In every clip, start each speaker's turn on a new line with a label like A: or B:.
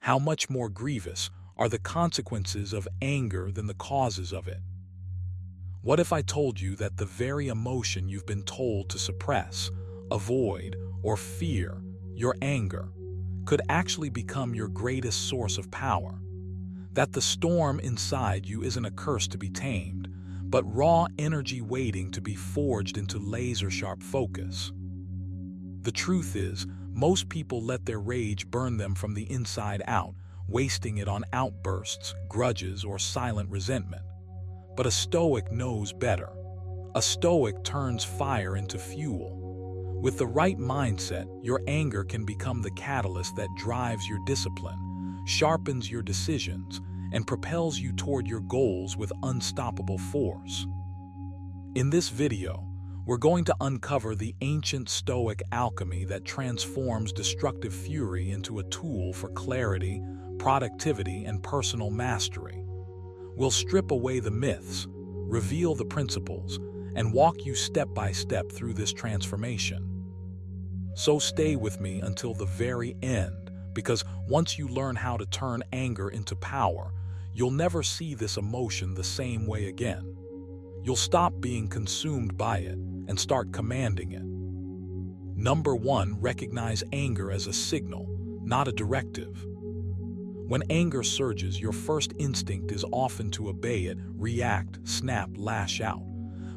A: how much more grievous are the consequences of anger than the causes of it? What if I told you that the very emotion you've been told to suppress, avoid, or fear, your anger, could actually become your greatest source of power? That the storm inside you isn't a curse to be tamed, but raw energy waiting to be forged into laser-sharp focus. The truth is, most people let their rage burn them from the inside out, wasting it on outbursts, grudges, or silent resentment. But a Stoic knows better. A Stoic turns fire into fuel. With the right mindset, your anger can become the catalyst that drives your discipline, sharpens your decisions, and propels you toward your goals with unstoppable force. In this video, we're going to uncover the ancient Stoic alchemy that transforms destructive fury into a tool for clarity, productivity, and personal mastery. We'll strip away the myths, reveal the principles, and walk you step by step through this transformation. So stay with me until the very end, because once you learn how to turn anger into power, you'll never see this emotion the same way again. You'll stop being consumed by it and start commanding it. Number 1, recognize anger as a signal, not a directive. When anger surges, your first instinct is often to obey it, react, snap, lash out.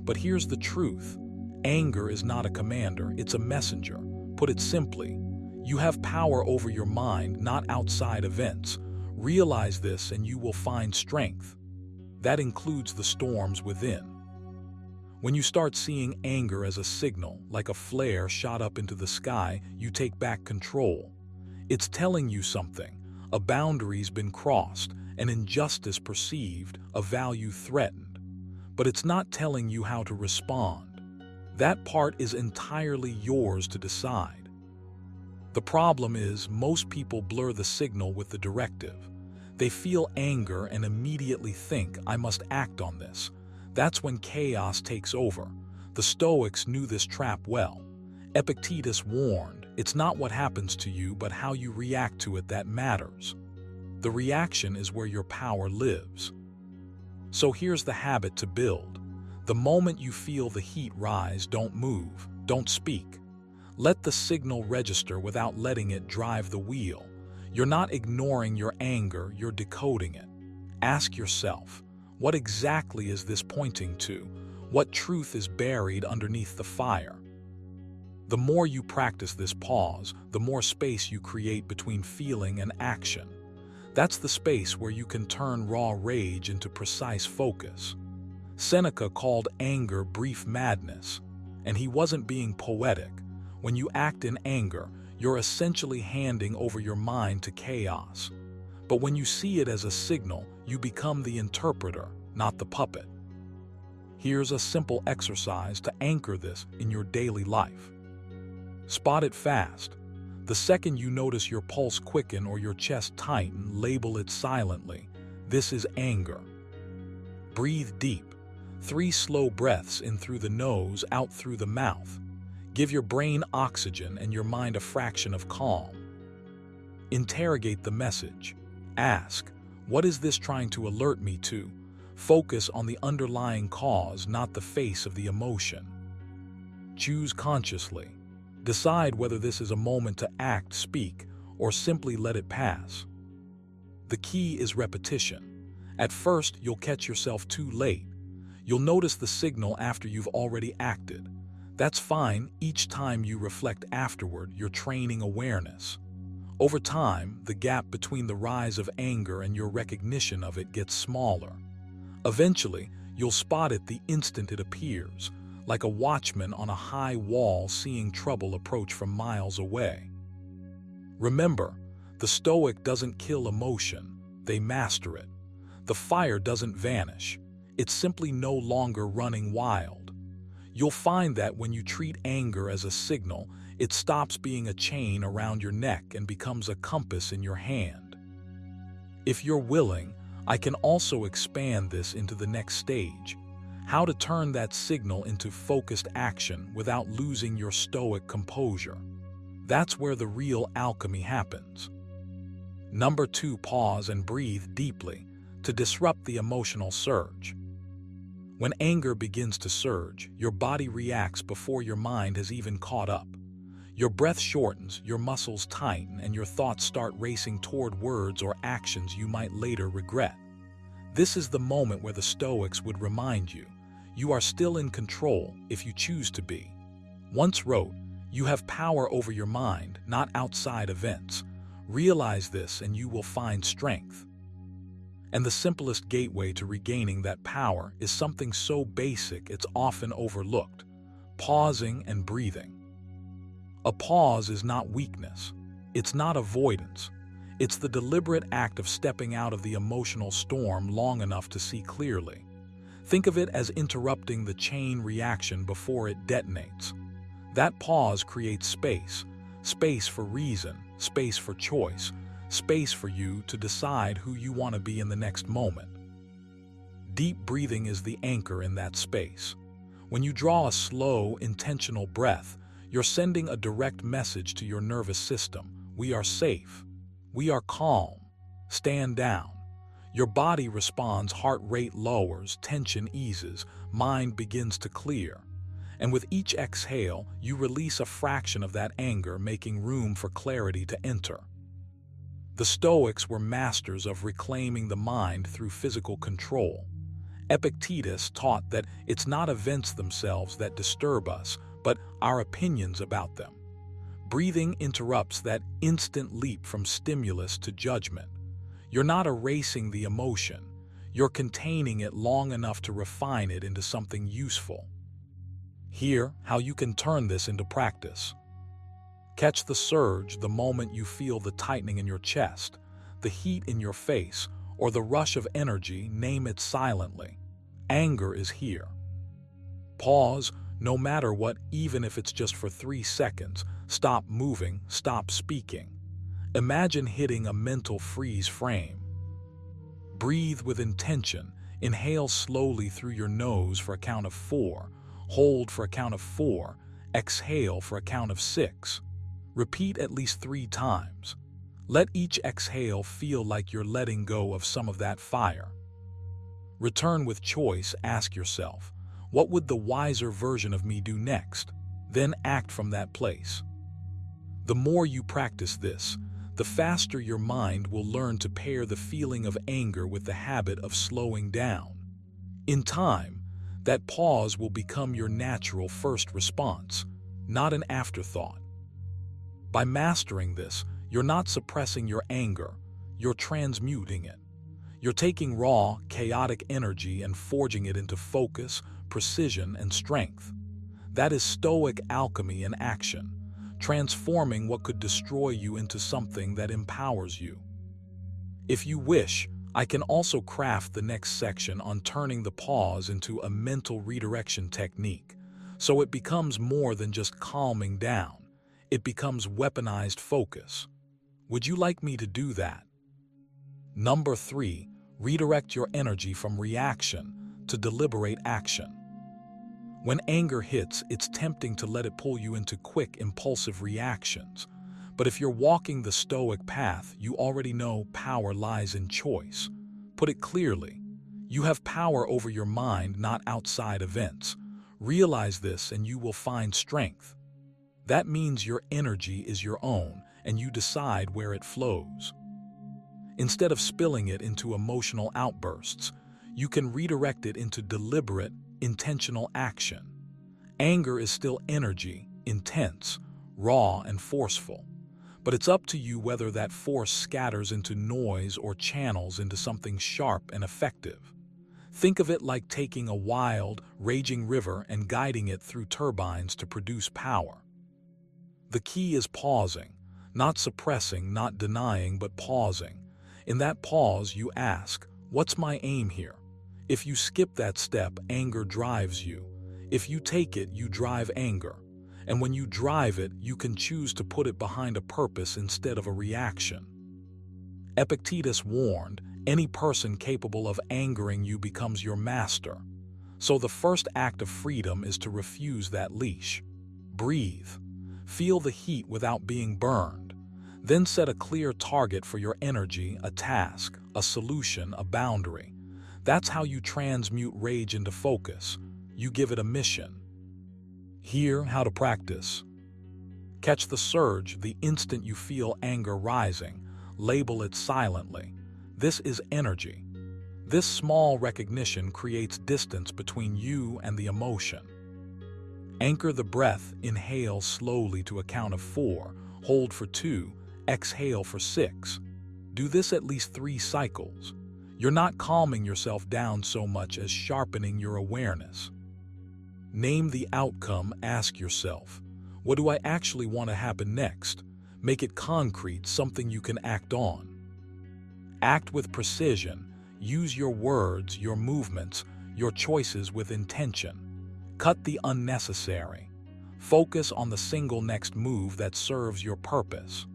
A: But here's the truth. Anger is not a commander, it's a messenger. Put it simply, you have power over your mind, not outside events. Realize this and you will find strength. That includes the storms within. When you start seeing anger as a signal, like a flare shot up into the sky, you take back control. It's telling you something. A boundary's been crossed, an injustice perceived, a value threatened. But it's not telling you how to respond. That part is entirely yours to decide. The problem is, most people blur the signal with the directive. They feel anger and immediately think, I must act on this. That's when chaos takes over. The Stoics knew this trap well. Epictetus warned, it's not what happens to you, but how you react to it that matters. The reaction is where your power lives. So here's the habit to build. The moment you feel the heat rise, don't move, don't speak. Let the signal register without letting it drive the wheel. You're not ignoring your anger, you're decoding it. Ask yourself, what exactly is this pointing to? What truth is buried underneath the fire? The more you practice this pause, the more space you create between feeling and action. That's the space where you can turn raw rage into precise focus. Seneca called anger brief madness, and he wasn't being poetic. When you act in anger, you're essentially handing over your mind to chaos. But when you see it as a signal, you become the interpreter, not the puppet. Here's a simple exercise to anchor this in your daily life. Spot it fast. The second you notice your pulse quicken or your chest tighten, label it silently. This is anger. Breathe deep. 3 slow breaths in through the nose, out through the mouth. Give your brain oxygen and your mind a fraction of calm. Interrogate the message. Ask, what is this trying to alert me to? Focus on the underlying cause, not the face of the emotion. Choose consciously. Decide whether this is a moment to act, speak, or simply let it pass. The key is repetition. At first, you'll catch yourself too late. You'll notice the signal after you've already acted. That's fine. Each time you reflect afterward, you're training awareness. Over time, the gap between the rise of anger and your recognition of it gets smaller. Eventually, you'll spot it the instant it appears, like a watchman on a high wall seeing trouble approach from miles away. Remember, the Stoic doesn't kill emotion, they master it. The fire doesn't vanish, it's simply no longer running wild. You'll find that when you treat anger as a signal, it stops being a chain around your neck and becomes a compass in your hand. If you're willing, I can also expand this into the next stage. How to turn that signal into focused action without losing your Stoic composure. That's where the real alchemy happens. Number 2, pause and breathe deeply to disrupt the emotional surge. When anger begins to surge, your body reacts before your mind has even caught up. Your breath shortens, your muscles tighten, and your thoughts start racing toward words or actions you might later regret. This is the moment where the Stoics would remind you, you are still in control if you choose to be. Once wrote, you have power over your mind, not outside events. Realize this and you will find strength. And the simplest gateway to regaining that power is something so basic it's often overlooked: pausing and breathing. A pause is not weakness. It's not avoidance. It's the deliberate act of stepping out of the emotional storm long enough to see clearly. Think of it as interrupting the chain reaction before it detonates. That pause creates space. Space for reason, space for choice, space for you to decide who you want to be in the next moment. Deep breathing is the anchor in that space. When you draw a slow, intentional breath, you're sending a direct message to your nervous system. We are safe. We are calm. Stand down. Your body responds, heart rate lowers, tension eases, mind begins to clear. And with each exhale, you release a fraction of that anger, making room for clarity to enter. The Stoics were masters of reclaiming the mind through physical control. Epictetus taught that it's not events themselves that disturb us, but our opinions about them. Breathing interrupts that instant leap from stimulus to judgment. You're not erasing the emotion. You're containing it long enough to refine it into something useful. Hear how you can turn this into practice. Catch the surge the moment you feel the tightening in your chest, the heat in your face, or the rush of energy. Name it silently. Anger is here. Pause, no matter what, even if it's just for 3 seconds. Stop moving, stop speaking. Imagine hitting a mental freeze frame. Breathe with intention. Inhale slowly through your nose for a count of 4. Hold for a count of 4. Exhale for a count of 6. Repeat at least 3 times. Let each exhale feel like you're letting go of some of that fire. Return with choice. Ask yourself, what would the wiser version of me do next? Then act from that place. The more you practice this, the faster your mind will learn to pair the feeling of anger with the habit of slowing down. In time, that pause will become your natural first response, not an afterthought. By mastering this, you're not suppressing your anger, you're transmuting it. You're taking raw, chaotic energy and forging it into focus, precision, and strength. That is Stoic alchemy in action, transforming what could destroy you into something that empowers you. If you wish, I can also craft the next section on turning the pause into a mental redirection technique, so it becomes more than just calming down. It becomes weaponized focus. Would you like me to do that? Number 3, redirect your energy from reaction to deliberate action. When anger hits, it's tempting to let it pull you into quick, impulsive reactions. But if you're walking the Stoic path, you already know power lies in choice. Put it clearly, you have power over your mind, not outside events. Realize this and you will find strength. That means your energy is your own and you decide where it flows. Instead of spilling it into emotional outbursts, you can redirect it into deliberate, intentional action. Anger is still energy, intense, raw, and forceful. But it's up to you whether that force scatters into noise or channels into something sharp and effective. Think of it like taking a wild, raging river and guiding it through turbines to produce power. The key is pausing, not suppressing, not denying, but pausing. In that pause, you ask, what's my aim here? If you skip that step, anger drives you. If you take it, you drive anger. And when you drive it, you can choose to put it behind a purpose instead of a reaction. Epictetus warned, any person capable of angering you becomes your master. So the first act of freedom is to refuse that leash. Breathe. Feel the heat without being burned. Then set a clear target for your energy, a task, a solution, a boundary. That's how you transmute rage into focus. You give it a mission. Here, how to practice. Catch the surge the instant you feel anger rising. Label it silently. This is energy. This small recognition creates distance between you and the emotion. Anchor the breath. Inhale slowly to a count of 4. Hold for 2. Exhale for 6. Do this at least 3 cycles. You're not calming yourself down so much as sharpening your awareness. Name the outcome. Ask yourself, what do I actually want to happen next? Make it concrete, something you can act on. Act with precision. Use your words, your movements, your choices with intention. Cut the unnecessary. Focus on the single next move that serves your purpose.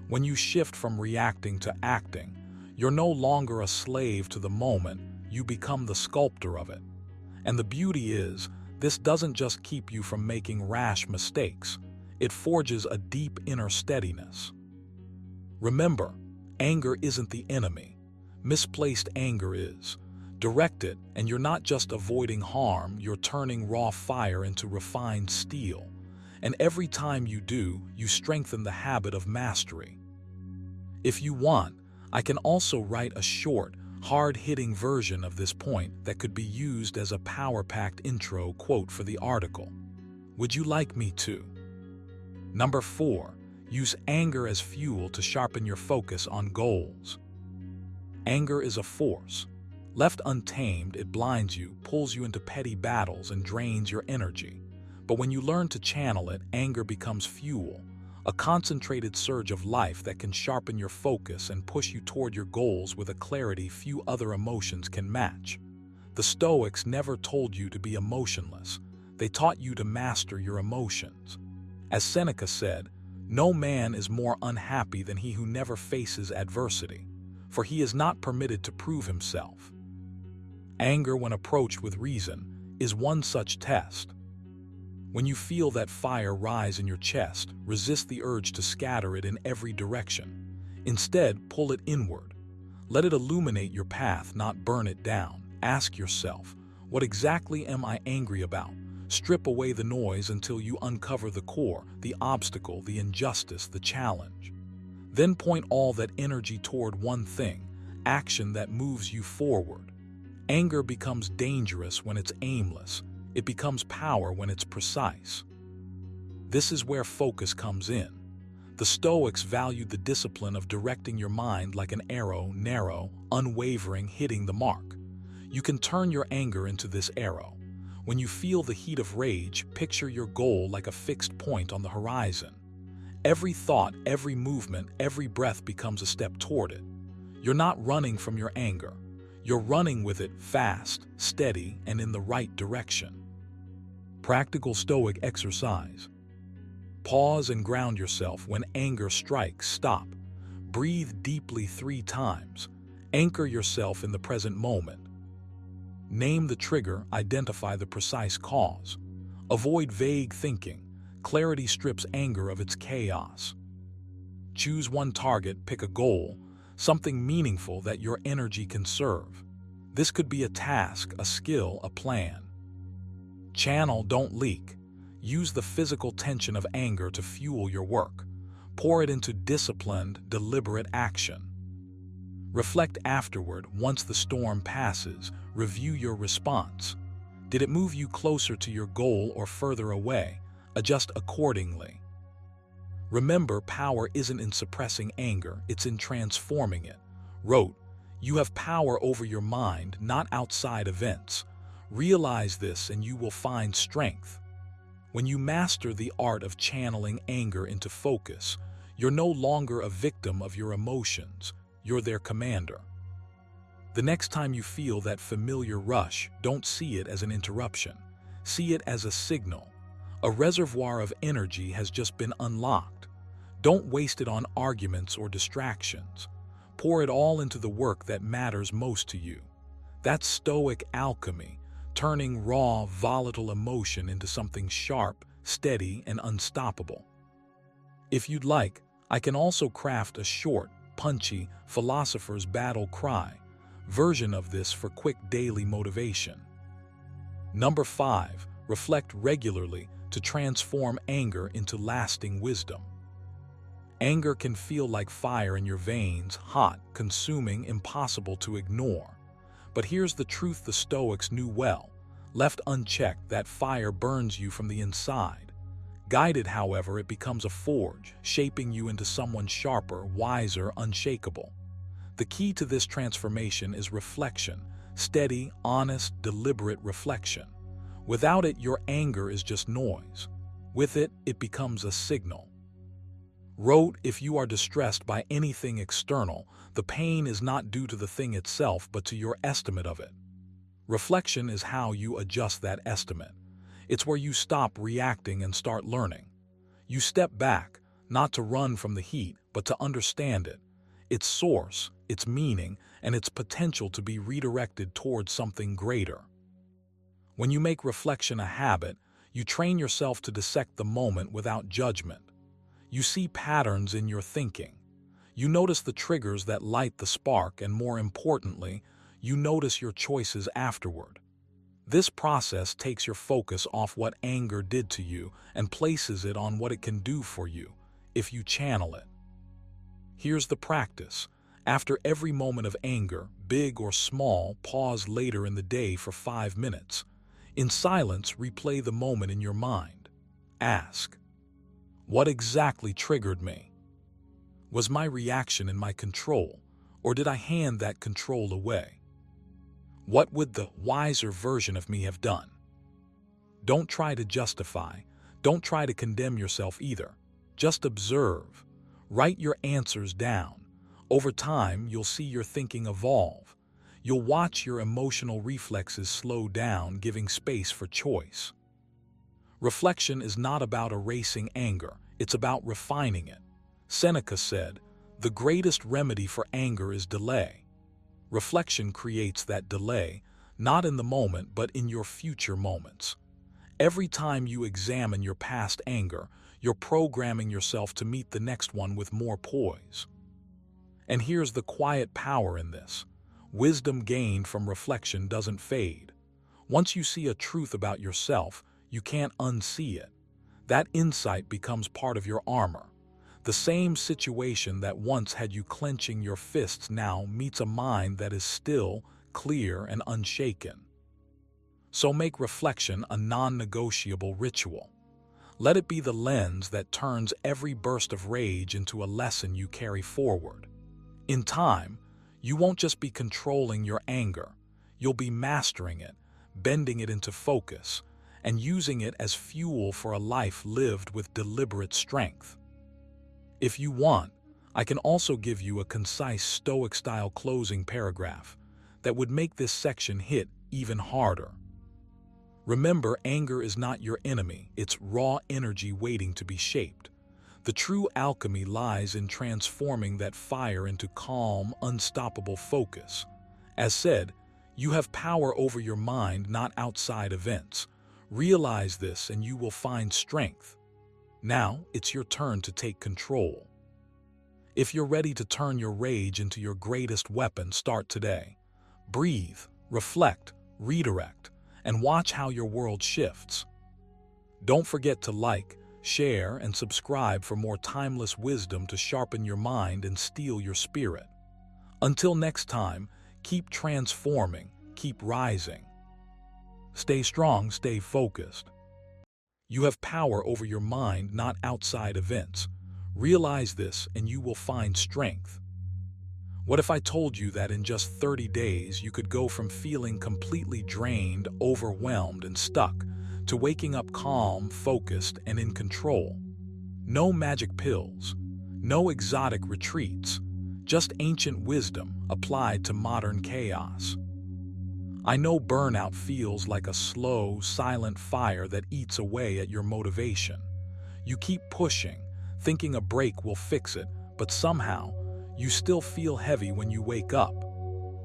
A: When you shift from reacting to acting, you're no longer a slave to the moment, you become the sculptor of it. And the beauty is, this doesn't just keep you from making rash mistakes, it forges a deep inner steadiness. Remember, anger isn't the enemy. Misplaced anger is. Direct it, and you're not just avoiding harm, you're turning raw fire into refined steel. And every time you do, you strengthen the habit of mastery. If you want, I can also write a short, hard-hitting version of this point that could be used as a power-packed intro quote for the article. Would you like me to? Number 4. Use anger as fuel to sharpen your focus on goals. Anger is a force. Left untamed, it blinds you, pulls you into petty battles, and drains your energy. But when you learn to channel it, anger becomes fuel, a concentrated surge of life that can sharpen your focus and push you toward your goals with a clarity few other emotions can match. The Stoics never told you to be emotionless. They taught you to master your emotions. As Seneca said, "No man is more unhappy than he who never faces adversity, for he is not permitted to prove himself." Anger, when approached with reason, is one such test. When you feel that fire rise in your chest, resist the urge to scatter it in every direction. Instead, pull it inward. Let it illuminate your path, not burn it down. Ask yourself, what exactly am I angry about? Strip away the noise until you uncover the core, the obstacle, the injustice, the challenge. Then point all that energy toward one thing, action that moves you forward. Anger becomes dangerous when it's aimless. It becomes power when it's precise. This is where focus comes in. The Stoics valued the discipline of directing your mind like an arrow, narrow, unwavering, hitting the mark. You can turn your anger into this arrow. When you feel the heat of rage, picture your goal like a fixed point on the horizon. Every thought, every movement, every breath becomes a step toward it. You're not running from your anger. You're running with it fast, steady, and in the right direction. Practical Stoic exercise. Pause and ground yourself when anger strikes. Stop. Breathe deeply 3 times. Anchor yourself in the present moment. Name the trigger, identify the precise cause. Avoid vague thinking. Clarity strips anger of its chaos. Choose one target, pick a goal, something meaningful that your energy can serve. This could be a task, a skill, a plan. Channel, don't leak. Use the physical tension of anger to fuel your work. Pour it into disciplined, deliberate action. Reflect afterward. Once the storm passes, review your response. Did it move you closer to your goal or further away? Adjust accordingly. Remember, power isn't in suppressing anger, it's in transforming it. Wrote, you have power over your mind, not outside events. Realize this and you will find strength. When you master the art of channeling anger into focus, you're no longer a victim of your emotions, you're their commander. The next time you feel that familiar rush, don't see it as an interruption. See it as a signal. A reservoir of energy has just been unlocked. Don't waste it on arguments or distractions. Pour it all into the work that matters most to you. That's Stoic alchemy, turning raw, volatile emotion into something sharp, steady, and unstoppable. If you'd like, I can also craft a short, punchy, philosopher's battle cry version of this for quick daily motivation. Number 5, reflect regularly to transform anger into lasting wisdom. Anger can feel like fire in your veins, hot, consuming, impossible to ignore. But here's the truth the Stoics knew well. Left unchecked, that fire burns you from the inside. Guided, however, it becomes a forge, shaping you into someone sharper, wiser, unshakable. The key to this transformation is reflection, steady, honest, deliberate reflection. Without it, your anger is just noise. With it, it becomes a signal. Wrote, if you are distressed by anything external, the pain is not due to the thing itself but to your estimate of it. Reflection is how you adjust that estimate. It's where you stop reacting and start learning. You step back, not to run from the heat, but to understand it, its source, its meaning, and its potential to be redirected towards something greater. When you make reflection a habit, you train yourself to dissect the moment without judgment. You see patterns in your thinking. You notice the triggers that light the spark, and more importantly, you notice your choices afterward. This process takes your focus off what anger did to you and places it on what it can do for you, if you channel it. Here's the practice. After every moment of anger, big or small, pause later in the day for 5 minutes. In silence, replay the moment in your mind. Ask, what exactly triggered me? Was my reaction in my control, or did I hand that control away? What would the wiser version of me have done? Don't try to justify. Don't try to condemn yourself either. Just observe. Write your answers down. Over time, you'll see your thinking evolve. You'll watch your emotional reflexes slow down, giving space for choice. Reflection is not about erasing anger. It's about refining it. Seneca said, "The greatest remedy for anger is delay." Reflection creates that delay, not in the moment, but in your future moments. Every time you examine your past anger, you're programming yourself to meet the next one with more poise. And here's the quiet power in this. Wisdom gained from reflection doesn't fade. Once you see a truth about yourself, you can't unsee it. That insight becomes part of your armor. The same situation that once had you clenching your fists now meets a mind that is still, clear, and unshaken. So make reflection a non-negotiable ritual. Let it be the lens that turns every burst of rage into a lesson you carry forward. In time, you won't just be controlling your anger, you'll be mastering it, bending it into focus, and using it as fuel for a life lived with deliberate strength. If you want, I can also give you a concise Stoic-style closing paragraph that would make this section hit even harder. Remember, anger is not your enemy, it's raw energy waiting to be shaped. The true alchemy lies in transforming that fire into calm, unstoppable focus. As said, you have power over your mind, not outside events. Realize this and you will find strength. Now, it's your turn to take control. If you're ready to turn your rage into your greatest weapon, start today. Breathe, reflect, redirect, and watch how your world shifts. Don't forget to like, share, and subscribe for more timeless wisdom to sharpen your mind and steel your spirit. Until next time, keep transforming, keep rising. Stay strong, stay focused. You have power over your mind, not outside events. Realize this and you will find strength. What if I told you that in just 30 days you could go from feeling completely drained, overwhelmed, and stuck to waking up calm, focused, and in control? No magic pills, no exotic retreats, just ancient wisdom applied to modern chaos. I know burnout feels like a slow, silent fire that eats away at your motivation. You keep pushing, thinking a break will fix it, but somehow, you still feel heavy when you wake up.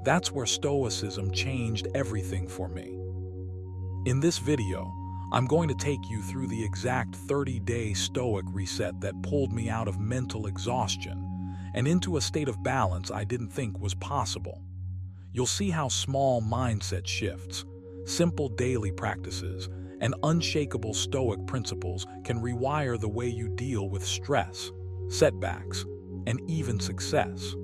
A: That's where Stoicism changed everything for me. In this video, I'm going to take you through the exact 30-day Stoic reset that pulled me out of mental exhaustion and into a state of balance I didn't think was possible. You'll see how small mindset shifts, simple daily practices, and unshakable Stoic principles can rewire the way you deal with stress, setbacks, and even success.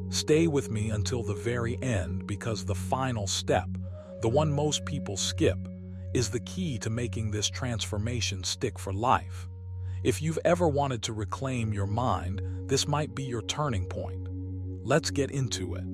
A: Stay with me until the very end because the final step, the one most people skip, is the key to making this transformation stick for life. If you've ever wanted to reclaim your mind, this might be your turning point. Let's get into it.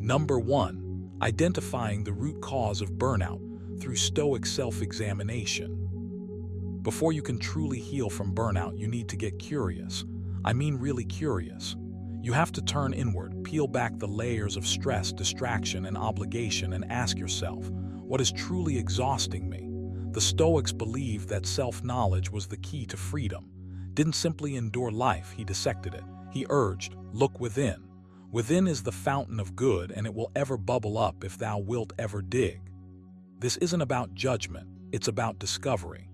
A: Number 1. Identifying the root cause of burnout through Stoic self-examination. Before you can truly heal from burnout, you need to get curious. I mean really curious. You have to turn inward, peel back the layers of stress, distraction, and obligation, and ask yourself, what is truly exhausting me? The Stoics believed that self-knowledge was the key to freedom. Didn't simply endure life, he dissected it. He urged, look within. Within is the fountain of good, and it will ever bubble up if thou wilt ever dig. This isn't about judgment, it's about discovery.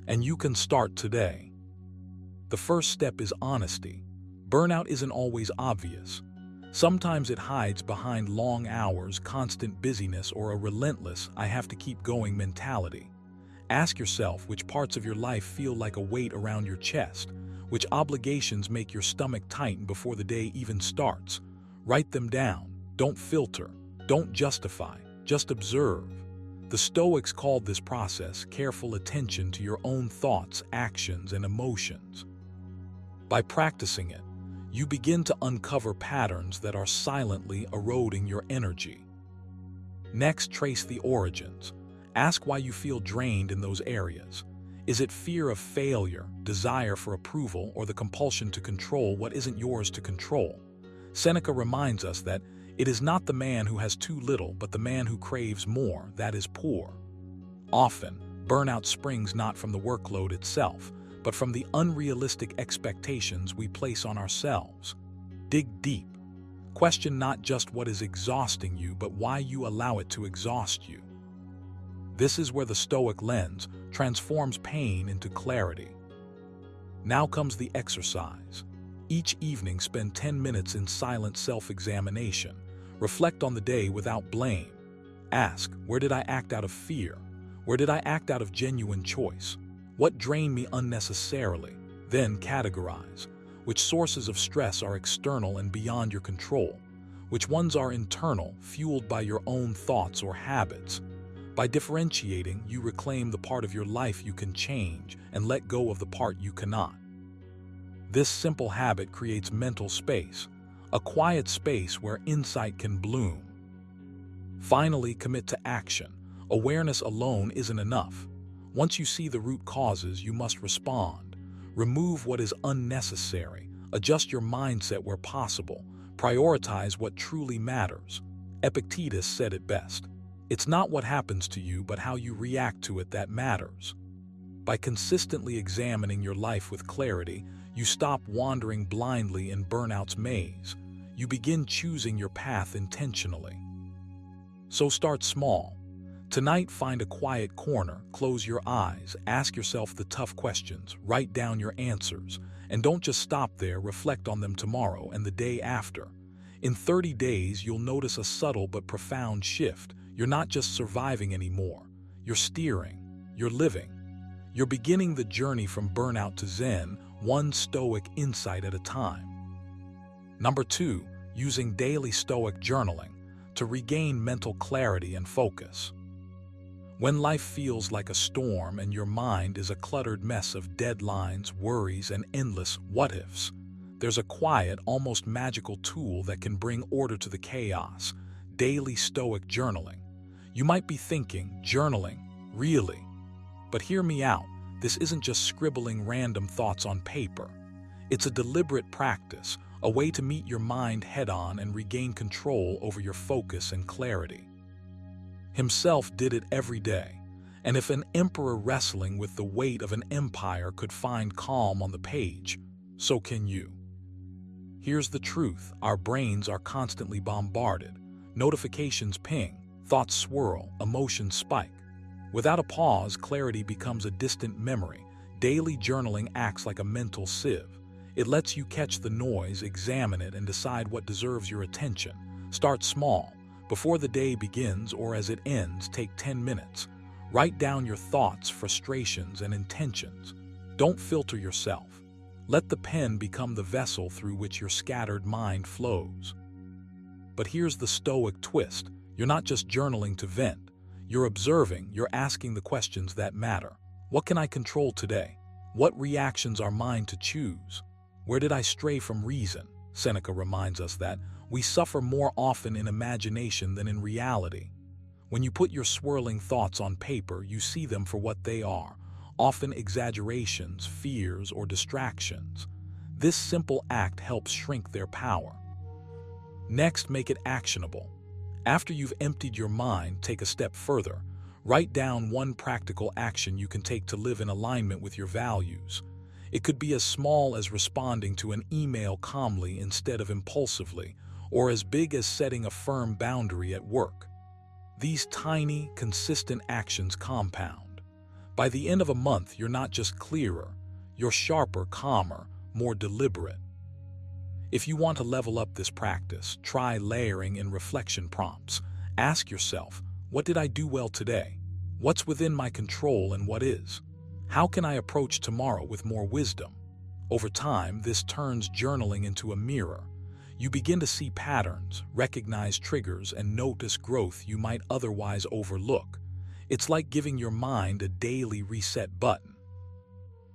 A: And you can start today. The first step is honesty. Burnout isn't always obvious. Sometimes it hides behind long hours, constant busyness, or a relentless, I have to keep going mentality. Ask yourself which parts of your life feel like a weight around your chest, which obligations make your stomach tighten before the day even starts. Write them down. Don't filter. Don't justify. Just observe. The Stoics called this process careful attention to your own thoughts, actions, and emotions. By practicing it, you begin to uncover patterns that are silently eroding your energy. Next, trace the origins. Ask why you feel drained in those areas. Is it fear of failure, desire for approval, or the compulsion to control what isn't yours to control? Seneca reminds us that it is not the man who has too little, but the man who craves more that is poor. Often, burnout springs not from the workload itself, but from the unrealistic expectations we place on ourselves. Dig deep. Question not just what is exhausting you, but why you allow it to exhaust you. This is where the Stoic lens transforms pain into clarity. Now comes the exercise. Each evening, spend 10 minutes in silent self-examination. Reflect on the day without blame. Ask, where did I act out of fear? Where did I act out of genuine choice? What drained me unnecessarily? Then categorize. Which sources of stress are external and beyond your control? Which ones are internal, fueled by your own thoughts or habits? By differentiating, you reclaim the part of your life you can change and let go of the part you cannot. This simple habit creates mental space, a quiet space where insight can bloom. Finally, commit to action. Awareness alone isn't enough. Once you see the root causes, you must respond. Remove what is unnecessary. Adjust your mindset where possible. Prioritize what truly matters. Epictetus said it best. It's not what happens to you, but how you react to it that matters. By consistently examining your life with clarity, you stop wandering blindly in burnout's maze. You begin choosing your path intentionally. So start small. Tonight, find a quiet corner, close your eyes, ask yourself the tough questions, write down your answers, and don't just stop there, reflect on them tomorrow and the day after. In 30 days, you'll notice a subtle but profound shift. You're not just surviving anymore. You're steering. You're living. You're beginning the journey from burnout to Zen, one Stoic insight at a time. Number 2, using daily Stoic journaling to regain mental clarity and focus. When life feels like a storm and your mind is a cluttered mess of deadlines, worries, and endless what-ifs, there's a quiet, almost magical tool that can bring order to the chaos: daily Stoic journaling. You might be thinking, journaling? Really? But hear me out. This isn't just scribbling random thoughts on paper. It's a deliberate practice, a way to meet your mind head-on and regain control over your focus and clarity. Himself did it every day, and if an emperor wrestling with the weight of an empire could find calm on the page, so can you. Here's the truth: our brains are constantly bombarded. Notifications ping, thoughts swirl, emotions spike. Without a pause, clarity becomes a distant memory. Daily journaling acts like a mental sieve. It lets you catch the noise, examine it, and decide what deserves your attention. Start small. Before the day begins or as it ends, take 10 minutes. Write down your thoughts, frustrations, and intentions. Don't filter yourself. Let the pen become the vessel through which your scattered mind flows. But here's the Stoic twist. You're not just journaling to vent. You're observing, you're asking the questions that matter. What can I control today? What reactions are mine to choose? Where did I stray from reason? Seneca reminds us that we suffer more often in imagination than in reality. When you put your swirling thoughts on paper, you see them for what they are, often exaggerations, fears, or distractions. This simple act helps shrink their power. Next, make it actionable. After you've emptied your mind, take a step further. Write down one practical action you can take to live in alignment with your values. It could be as small as responding to an email calmly instead of impulsively, or as big as setting a firm boundary at work. These tiny, consistent actions compound. By the end of a month, you're not just clearer, you're sharper, calmer, more deliberate. If you want to level up this practice, try layering in reflection prompts. Ask yourself, what did I do well today? What's within my control and what is? How can I approach tomorrow with more wisdom? Over time, this turns journaling into a mirror. You begin to see patterns, recognize triggers, and notice growth you might otherwise overlook. It's like giving your mind a daily reset button.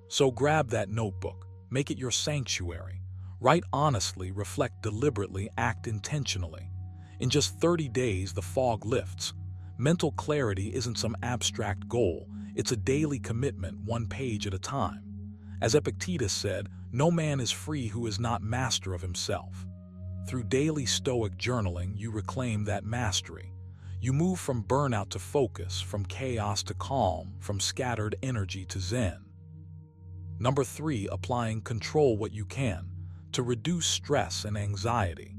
A: So grab that notebook, make it your sanctuary. Write honestly, reflect deliberately, act intentionally. In just 30 days, the fog lifts. Mental clarity isn't some abstract goal. It's a daily commitment, one page at a time. As Epictetus said, no man is free who is not master of himself. Through daily Stoic journaling, you reclaim that mastery. You move from burnout to focus, from chaos to calm, from scattered energy to zen. Number 3, applying control what you can to reduce stress and anxiety.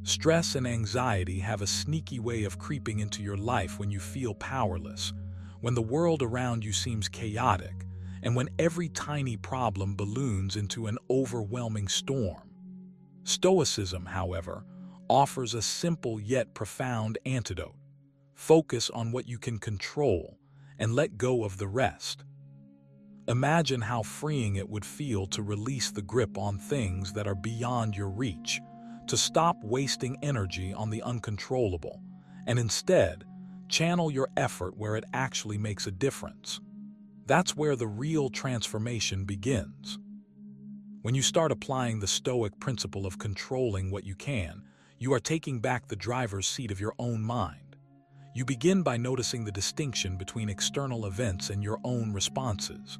A: Stress and anxiety have a sneaky way of creeping into your life when you feel powerless, when the world around you seems chaotic, and when every tiny problem balloons into an overwhelming storm. Stoicism, however, offers a simple yet profound antidote. Focus on what you can control and let go of the rest. Imagine how freeing it would feel to release the grip on things that are beyond your reach, to stop wasting energy on the uncontrollable, and instead, channel your effort where it actually makes a difference. That's where the real transformation begins. When you start applying the Stoic principle of controlling what you can, you are taking back the driver's seat of your own mind. You begin by noticing the distinction between external events and your own responses.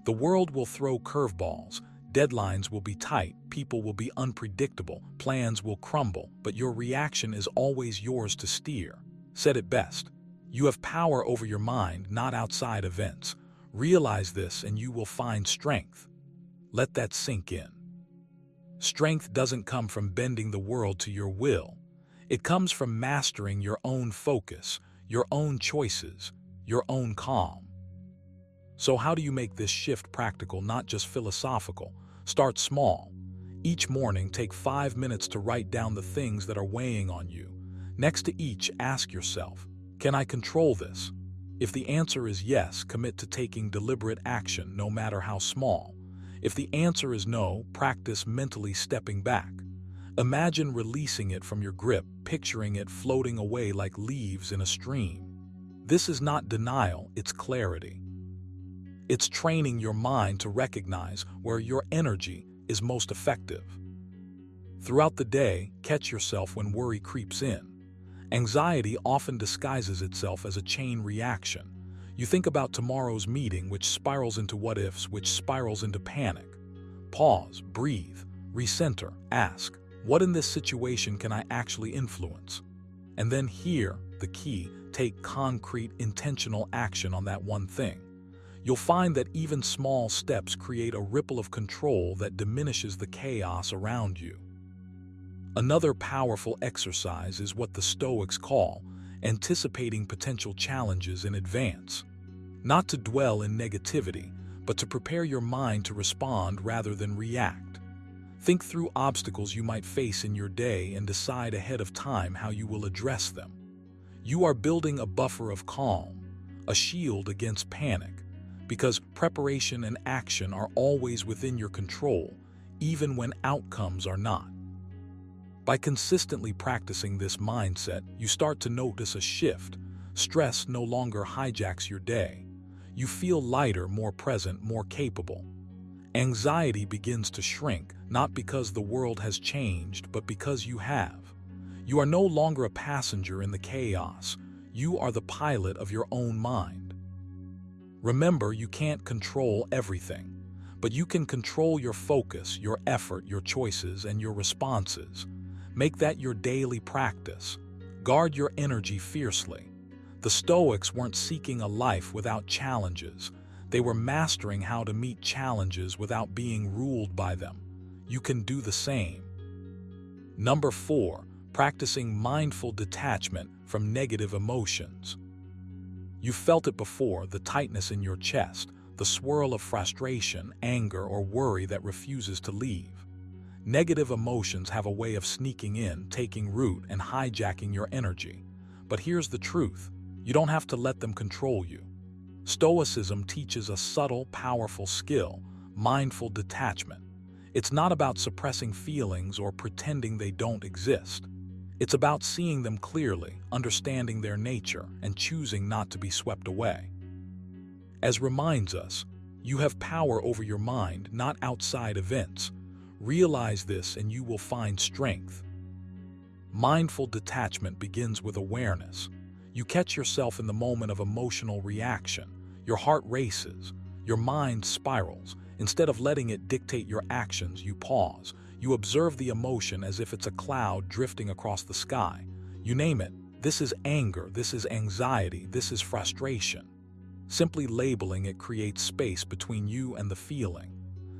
A: The world will throw curveballs, deadlines will be tight, people will be unpredictable, plans will crumble, but your reaction is always yours to steer. Said it best, you have power over your mind, not outside events. Realize this and you will find strength. Let that sink in. Strength doesn't come from bending the world to your will. It comes from mastering your own focus, your own choices, your own calm. So how do you make this shift practical, not just philosophical? Start small. Each morning, take 5 minutes to write down the things that are weighing on you. Next to each, ask yourself, can I control this? If the answer is yes, commit to taking deliberate action, no matter how small. If the answer is no, practice mentally stepping back. Imagine releasing it from your grip, picturing it floating away like leaves in a stream. This is not denial, it's clarity. It's training your mind to recognize where your energy is most effective. Throughout the day, catch yourself when worry creeps in. Anxiety often disguises itself as a chain reaction. You think about tomorrow's meeting, which spirals into what-ifs, which spirals into panic. Pause, breathe, recenter, ask, what in this situation can I actually influence? And then here, the key, take concrete, intentional action on that one thing. You'll find that even small steps create a ripple of control that diminishes the chaos around you. Another powerful exercise is what the Stoics call anticipating potential challenges in advance. Not to dwell in negativity, but to prepare your mind to respond rather than react. Think through obstacles you might face in your day and decide ahead of time how you will address them. You are building a buffer of calm, a shield against panic, because preparation and action are always within your control, even when outcomes are not. By consistently practicing this mindset, you start to notice a shift. Stress no longer hijacks your day. You feel lighter, more present, more capable. Anxiety begins to shrink, not because the world has changed, but because you have. You are no longer a passenger in the chaos. You are the pilot of your own mind. Remember, you can't control everything, but you can control your focus, your effort, your choices, and your responses. Make that your daily practice. Guard your energy fiercely. The Stoics weren't seeking a life without challenges. They were mastering how to meet challenges without being ruled by them. You can do the same. Number 4, practicing mindful detachment from negative emotions. You've felt it before, the tightness in your chest, the swirl of frustration, anger, or worry that refuses to leave. Negative emotions have a way of sneaking in, taking root, and hijacking your energy. But here's the truth. You don't have to let them control you. Stoicism teaches a subtle, powerful skill, mindful detachment. It's not about suppressing feelings or pretending they don't exist. It's about seeing them clearly, understanding their nature, and choosing not to be swept away. As reminds us, you have power over your mind, not outside events. Realize this and you will find strength. Mindful detachment begins with awareness. You catch yourself in the moment of emotional reaction. Your heart races, your mind spirals. Instead of letting it dictate your actions, you pause. You observe the emotion as if it's a cloud drifting across the sky. You name it. This is anger, this is anxiety, this is frustration. Simply labeling it creates space between you and the feeling.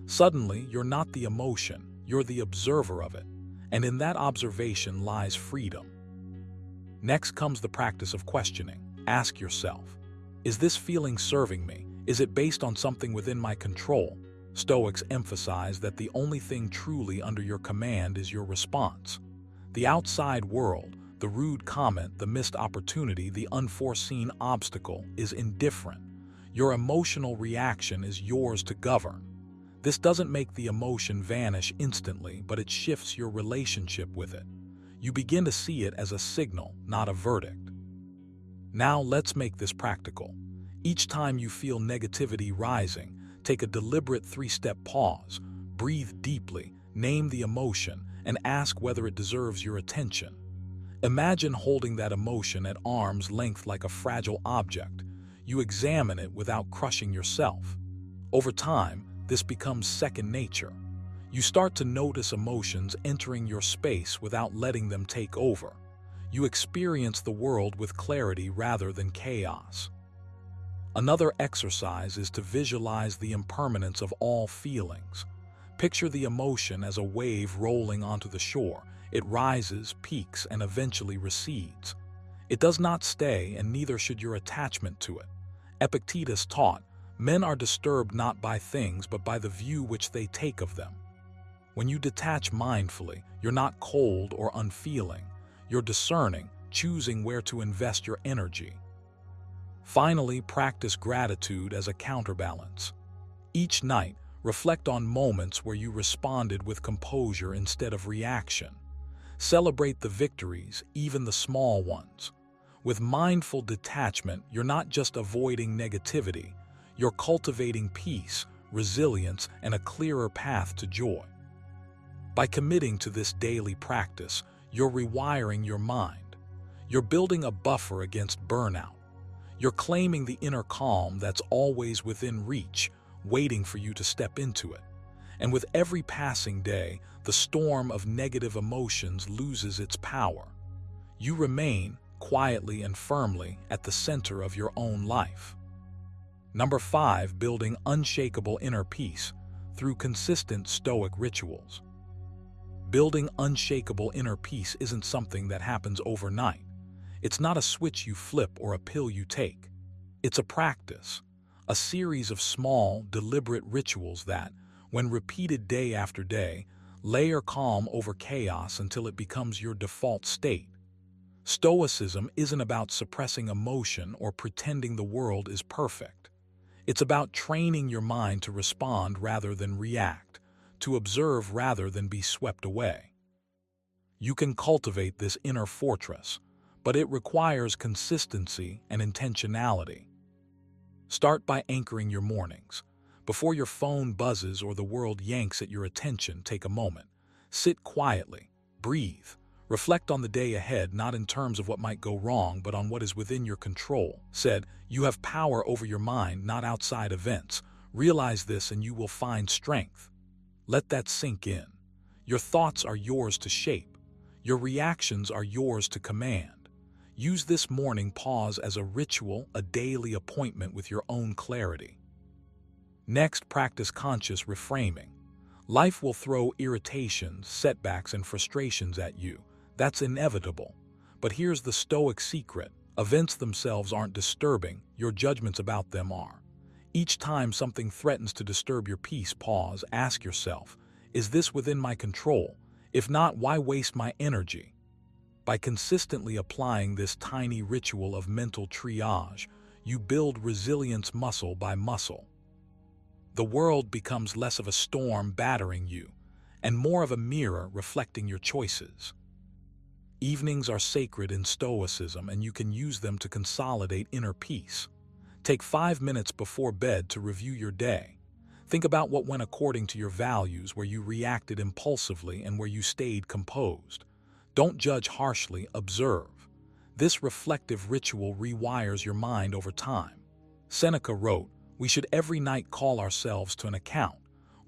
A: Suddenly, you're not the emotion, you're the observer of it. And in that observation lies freedom. Next comes the practice of questioning. Ask yourself, is this feeling serving me? Is it based on something within my control? Stoics emphasize that the only thing truly under your command is your response. The outside world, the rude comment, the missed opportunity, the unforeseen obstacle is indifferent. Your emotional reaction is yours to govern. This doesn't make the emotion vanish instantly, but it shifts your relationship with it. You begin to see it as a signal, not a verdict. Now let's make this practical. Each time you feel negativity rising, take a deliberate 3-step pause, breathe deeply, name the emotion, and ask whether it deserves your attention. Imagine holding that emotion at arm's length like a fragile object. You examine it without crushing yourself. Over time, this becomes second nature. You start to notice emotions entering your space without letting them take over. You experience the world with clarity rather than chaos. Another exercise is to visualize the impermanence of all feelings. Picture the emotion as a wave rolling onto the shore. It rises, peaks, and eventually recedes. It does not stay, and neither should your attachment to it. Epictetus taught, men are disturbed not by things, but by the view which they take of them. When you detach mindfully, you're not cold or unfeeling. You're discerning, choosing where to invest your energy. Finally, practice gratitude as a counterbalance. Each night, reflect on moments where you responded with composure instead of reaction. Celebrate the victories, even the small ones. With mindful detachment, you're not just avoiding negativity, you're cultivating peace, resilience, and a clearer path to joy. By committing to this daily practice, you're rewiring your mind. You're building a buffer against burnout. You're claiming the inner calm that's always within reach, waiting for you to step into it. And with every passing day, the storm of negative emotions loses its power. You remain, quietly and firmly, at the center of your own life. Number 5, building unshakable inner peace through consistent Stoic rituals. Building unshakable inner peace isn't something that happens overnight. It's not a switch you flip or a pill you take. It's a practice, a series of small, deliberate rituals that, when repeated day after day, layer calm over chaos until it becomes your default state. Stoicism isn't about suppressing emotion or pretending the world is perfect. It's about training your mind to respond rather than react, to observe rather than be swept away. You can cultivate this inner fortress, but it requires consistency and intentionality. Start by anchoring your mornings. Before your phone buzzes or the world yanks at your attention, take a moment. Sit quietly, breathe, reflect on the day ahead, not in terms of what might go wrong, but on what is within your control. Said, you have power over your mind, not outside events. Realize this and you will find strength. Let that sink in. Your thoughts are yours to shape. Your reactions are yours to command. Use this morning pause as a ritual, a daily appointment with your own clarity. Next, practice conscious reframing. Life will throw irritations, setbacks, and frustrations at you. That's inevitable. But here's the Stoic secret. Events themselves aren't disturbing, your judgments about them are. Each time something threatens to disturb your peace, pause, ask yourself, is this within my control? If not, why waste my energy? By consistently applying this tiny ritual of mental triage, you build resilience muscle by muscle. The world becomes less of a storm battering you, and more of a mirror reflecting your choices. Evenings are sacred in Stoicism, and you can use them to consolidate inner peace. Take 5 minutes before bed to review your day. Think about what went according to your values, where you reacted impulsively and where you stayed composed. Don't judge harshly, observe. This reflective ritual rewires your mind over time. Seneca wrote, "We should every night call ourselves to an account.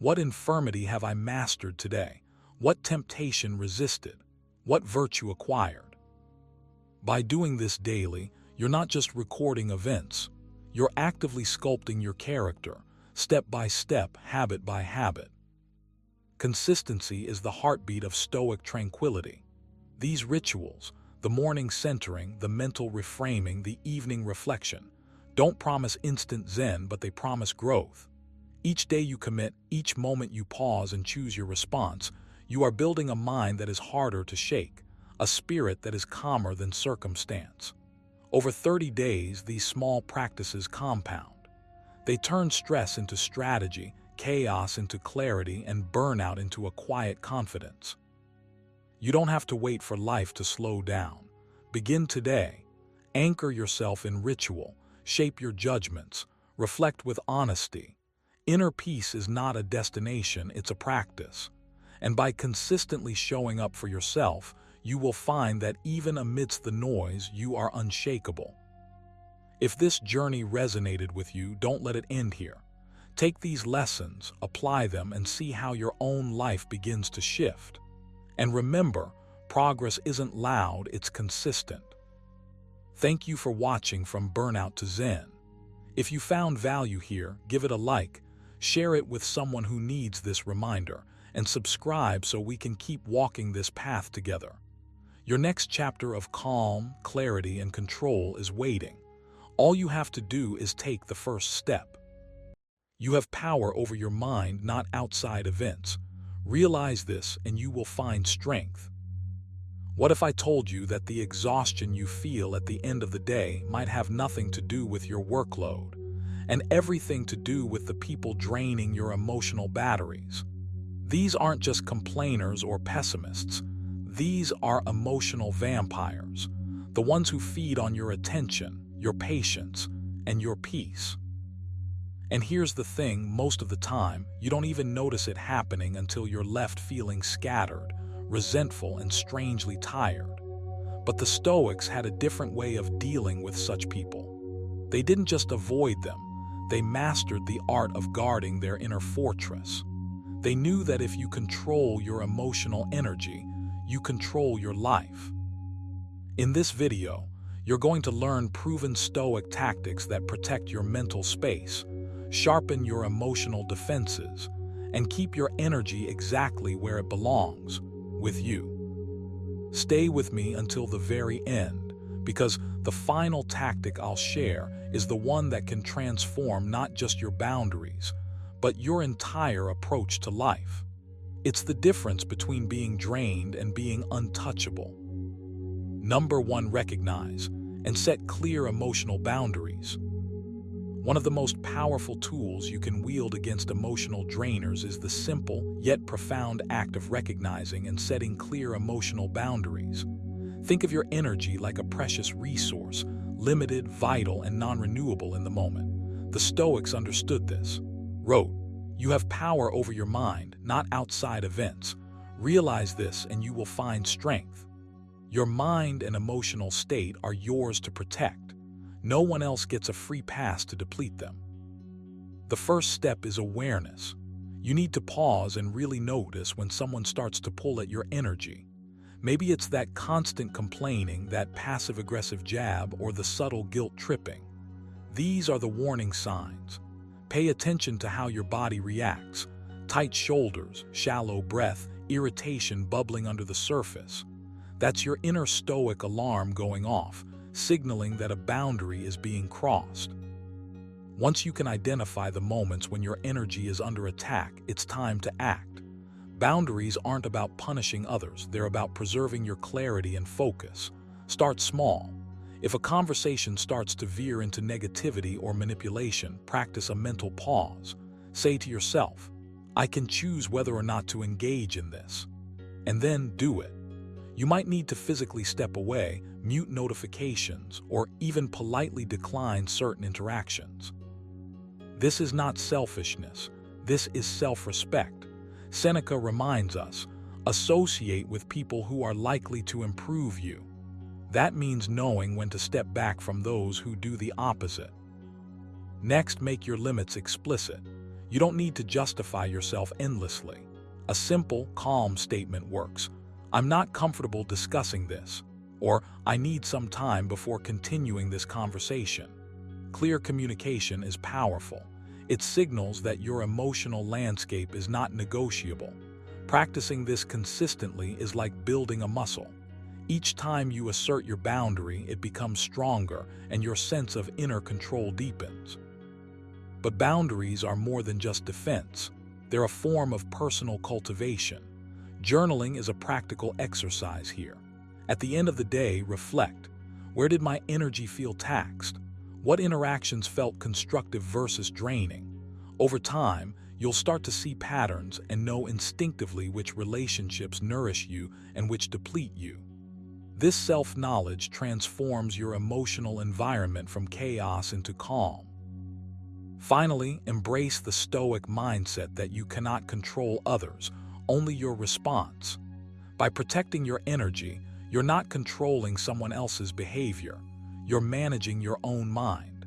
A: What infirmity have I mastered today? What temptation resisted? What virtue acquired?" By doing this daily, you're not just recording events. You're actively sculpting your character, step by step, habit by habit. Consistency is the heartbeat of Stoic tranquility. These rituals, the morning centering, the mental reframing, the evening reflection, don't promise instant zen, but they promise growth. Each day you commit, each moment you pause and choose your response, you are building a mind that is harder to shake, a spirit that is calmer than circumstance. Over 30 days, these small practices compound. They turn stress into strategy, chaos into clarity, and burnout into a quiet confidence. You don't have to wait for life to slow down. Begin today. Anchor yourself in ritual, shape your judgments, reflect with honesty. Inner peace is not a destination, it's a practice. And by consistently showing up for yourself, you will find that even amidst the noise, you are unshakable. If this journey resonated with you, don't let it end here. Take these lessons, apply them, and see how your own life begins to shift. And remember, progress isn't loud, it's consistent. Thank you for watching From Burnout to Zen. If you found value here, give it a like, share it with someone who needs this reminder, and subscribe so we can keep walking this path together. Your next chapter of calm, clarity, and control is waiting. All you have to do is take the first step. You have power over your mind, not outside events. Realize this and you will find strength. What if I told you that the exhaustion you feel at the end of the day might have nothing to do with your workload, and everything to do with the people draining your emotional batteries? These aren't just complainers or pessimists. These are emotional vampires, the ones who feed on your attention, your patience, and your peace. And here's the thing, most of the time, you don't even notice it happening until you're left feeling scattered, resentful, and strangely tired. But the Stoics had a different way of dealing with such people. They didn't just avoid them, they mastered the art of guarding their inner fortress. They knew that if you control your emotional energy, you control your life. In this video, you're going to learn proven Stoic tactics that protect your mental space, sharpen your emotional defenses, and keep your energy exactly where it belongs, with you. Stay with me until the very end, because the final tactic I'll share is the one that can transform not just your boundaries, but your entire approach to life. It's the difference between being drained and being untouchable. Number 1, recognize and set clear emotional boundaries. One of the most powerful tools you can wield against emotional drainers is the simple yet profound act of recognizing and setting clear emotional boundaries. Think of your energy like a precious resource, limited, vital, and non-renewable in the moment. The Stoics understood this. Wrote, "You have power over your mind, not outside events. Realize this and you will find strength." Your mind and emotional state are yours to protect. No one else gets a free pass to deplete them. The first step is awareness. You need to pause and really notice when someone starts to pull at your energy. Maybe it's that constant complaining, that passive-aggressive jab, or the subtle guilt tripping. These are the warning signs. Pay attention to how your body reacts. Tight shoulders, shallow breath, irritation bubbling under the surface. That's your inner stoic alarm going off, signaling that a boundary is being crossed. Once you can identify the moments when your energy is under attack, it's time to act. Boundaries aren't about punishing others, they're about preserving your clarity and focus. Start small. If a conversation starts to veer into negativity or manipulation, practice a mental pause. Say to yourself, "I can choose whether or not to engage in this." And then do it. You might need to physically step away, mute notifications, or even politely decline certain interactions. This is not selfishness. This is self-respect. Seneca reminds us, associate with people who are likely to improve you. That means knowing when to step back from those who do the opposite. Next, make your limits explicit. You don't need to justify yourself endlessly. A simple, calm statement works. "I'm not comfortable discussing this," or "I need some time before continuing this conversation." Clear communication is powerful. It signals that your emotional landscape is not negotiable. Practicing this consistently is like building a muscle. Each time you assert your boundary, it becomes stronger and your sense of inner control deepens. But boundaries are more than just defense. They're a form of personal cultivation. Journaling is a practical exercise here. At the end of the day, reflect. Where did my energy feel taxed? What interactions felt constructive versus draining? Over time, you'll start to see patterns and know instinctively which relationships nourish you and which deplete you. This self-knowledge transforms your emotional environment from chaos into calm. Finally, embrace the Stoic mindset that you cannot control others, only your response. By protecting your energy, you're not controlling someone else's behavior. You're managing your own mind.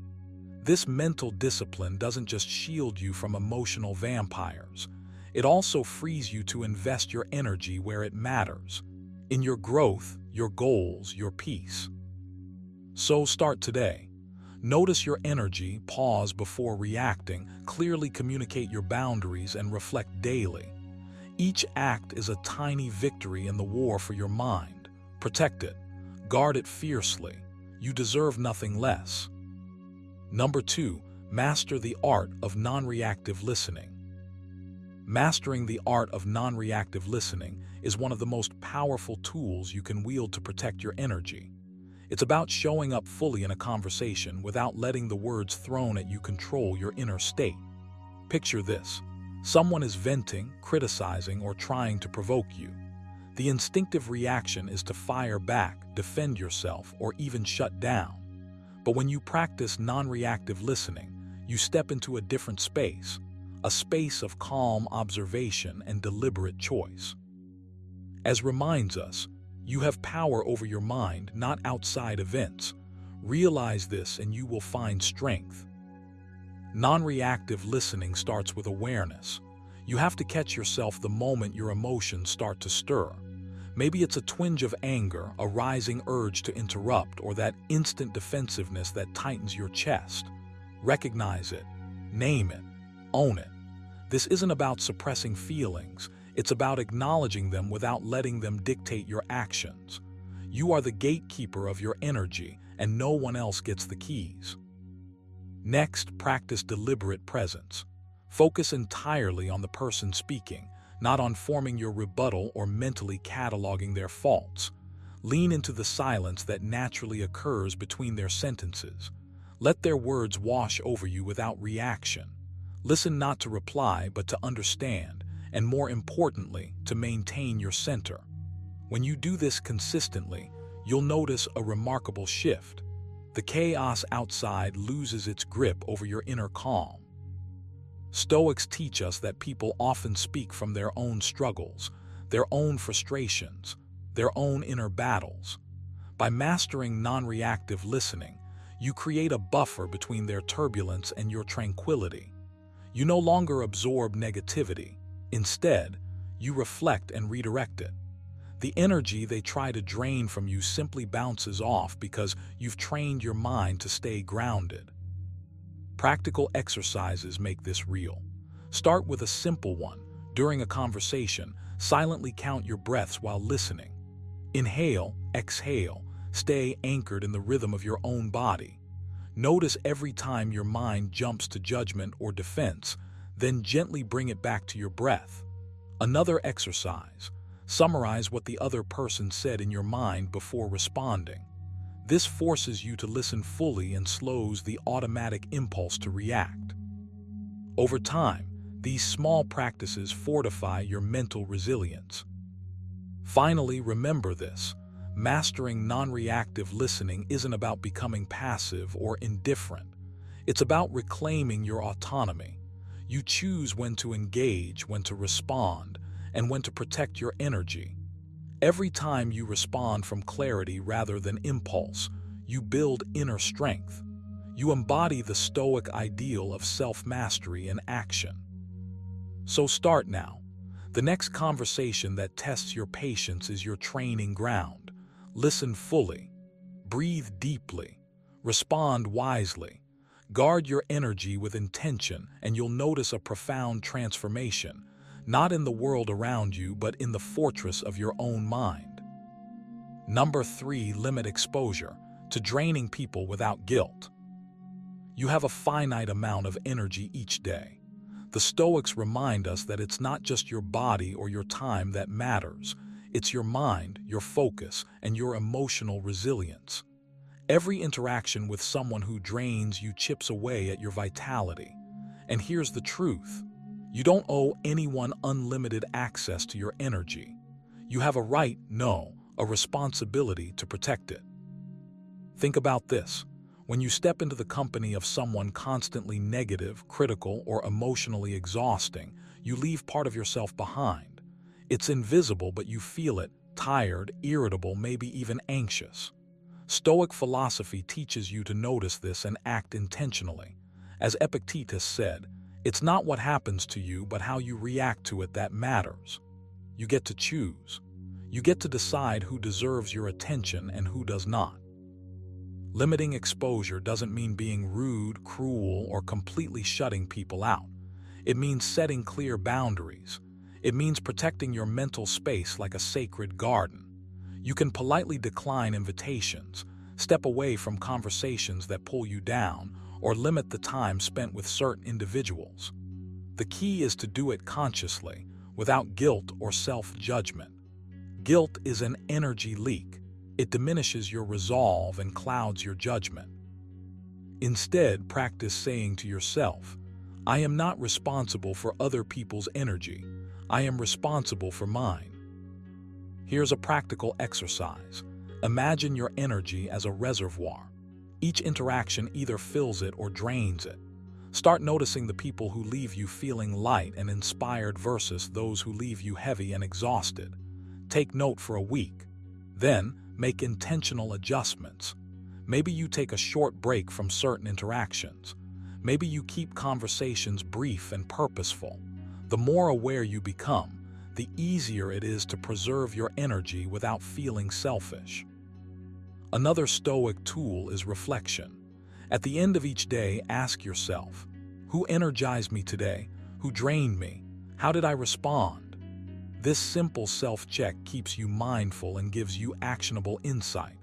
A: This mental discipline doesn't just shield you from emotional vampires. It also frees you to invest your energy where it matters, in your growth, your goals, your peace. So start today. Notice your energy, pause before reacting, clearly communicate your boundaries, and reflect daily. Each act is a tiny victory in the war for your mind. Protect it. Guard it fiercely. You deserve nothing less. Number 2, master the art of non-reactive listening. Mastering the art of non-reactive listening is one of the most powerful tools you can wield to protect your energy. It's about showing up fully in a conversation without letting the words thrown at you control your inner state. Picture this. Someone is venting, criticizing, or trying to provoke you. The instinctive reaction is to fire back, defend yourself, or even shut down. But when you practice non-reactive listening, you step into a different space, a space of calm observation and deliberate choice. As reminds us, you have power over your mind, not outside events. Realize this and you will find strength. Non-reactive listening starts with awareness. You have to catch yourself the moment your emotions start to stir. Maybe it's a twinge of anger, a rising urge to interrupt, or that instant defensiveness that tightens your chest. Recognize it, name it, own it. This isn't about suppressing feelings. It's about acknowledging them without letting them dictate your actions. You are the gatekeeper of your energy, and no one else gets the keys. Next, practice deliberate presence. Focus entirely on the person speaking, not on forming your rebuttal or mentally cataloging their faults. Lean into the silence that naturally occurs between their sentences. Let their words wash over you without reaction. Listen not to reply, but to understand, and more importantly, to maintain your center. When you do this consistently, you'll notice a remarkable shift. The chaos outside loses its grip over your inner calm. Stoics teach us that people often speak from their own struggles, their own frustrations, their own inner battles. By mastering non-reactive listening, you create a buffer between their turbulence and your tranquility. You no longer absorb negativity. Instead, you reflect and redirect it. The energy they try to drain from you simply bounces off because you've trained your mind to stay grounded. Practical exercises make this real. Start with a simple one. During a conversation, silently count your breaths while listening. Inhale, exhale, stay anchored in the rhythm of your own body. Notice every time your mind jumps to judgment or defense, then gently bring it back to your breath. Another exercise. Summarize what the other person said in your mind before responding. This forces you to listen fully and slows the automatic impulse to react. Over time, these small practices fortify your mental resilience. Finally, remember this. Mastering non-reactive listening isn't about becoming passive or indifferent. It's about reclaiming your autonomy. You choose when to engage, when to respond, and when to protect your energy. Every time you respond from clarity rather than impulse, you build inner strength. You embody the Stoic ideal of self-mastery in action. So start now. The next conversation that tests your patience is your training ground. Listen fully. Breathe deeply. Respond wisely. Guard your energy with intention, and you'll notice a profound transformation, not in the world around you, but in the fortress of your own mind. Number 3, limit exposure to draining people without guilt. You have a finite amount of energy each day. The Stoics remind us that it's not just your body or your time that matters. It's your mind, your focus, and your emotional resilience. Every interaction with someone who drains you chips away at your vitality. And here's the truth. You don't owe anyone unlimited access to your energy. You have a right, no, a responsibility to protect it. Think about this. When you step into the company of someone constantly negative, critical, or emotionally exhausting, you leave part of yourself behind. It's invisible, but you feel it, tired, irritable, maybe even anxious. Stoic philosophy teaches you to notice this and act intentionally. As Epictetus said, it's not what happens to you, but how you react to it that matters. You get to choose. You get to decide who deserves your attention and who does not. Limiting exposure doesn't mean being rude, cruel, or completely shutting people out. It means setting clear boundaries. It means protecting your mental space like a sacred garden. You can politely decline invitations, step away from conversations that pull you down, or limit the time spent with certain individuals. The key is to do it consciously, without guilt or self-judgment. Guilt is an energy leak. It diminishes your resolve and clouds your judgment. Instead, practice saying to yourself, I am not responsible for other people's energy. I am responsible for mine. Here's a practical exercise. Imagine your energy as a reservoir. Each interaction either fills it or drains it. Start noticing the people who leave you feeling light and inspired versus those who leave you heavy and exhausted. Take note for a week. Then, make intentional adjustments. Maybe you take a short break from certain interactions. Maybe you keep conversations brief and purposeful. The more aware you become, the easier it is to preserve your energy without feeling selfish. Another Stoic tool is reflection. At the end of each day, ask yourself, who energized me today? Who drained me? How did I respond? This simple self-check keeps you mindful and gives you actionable insight.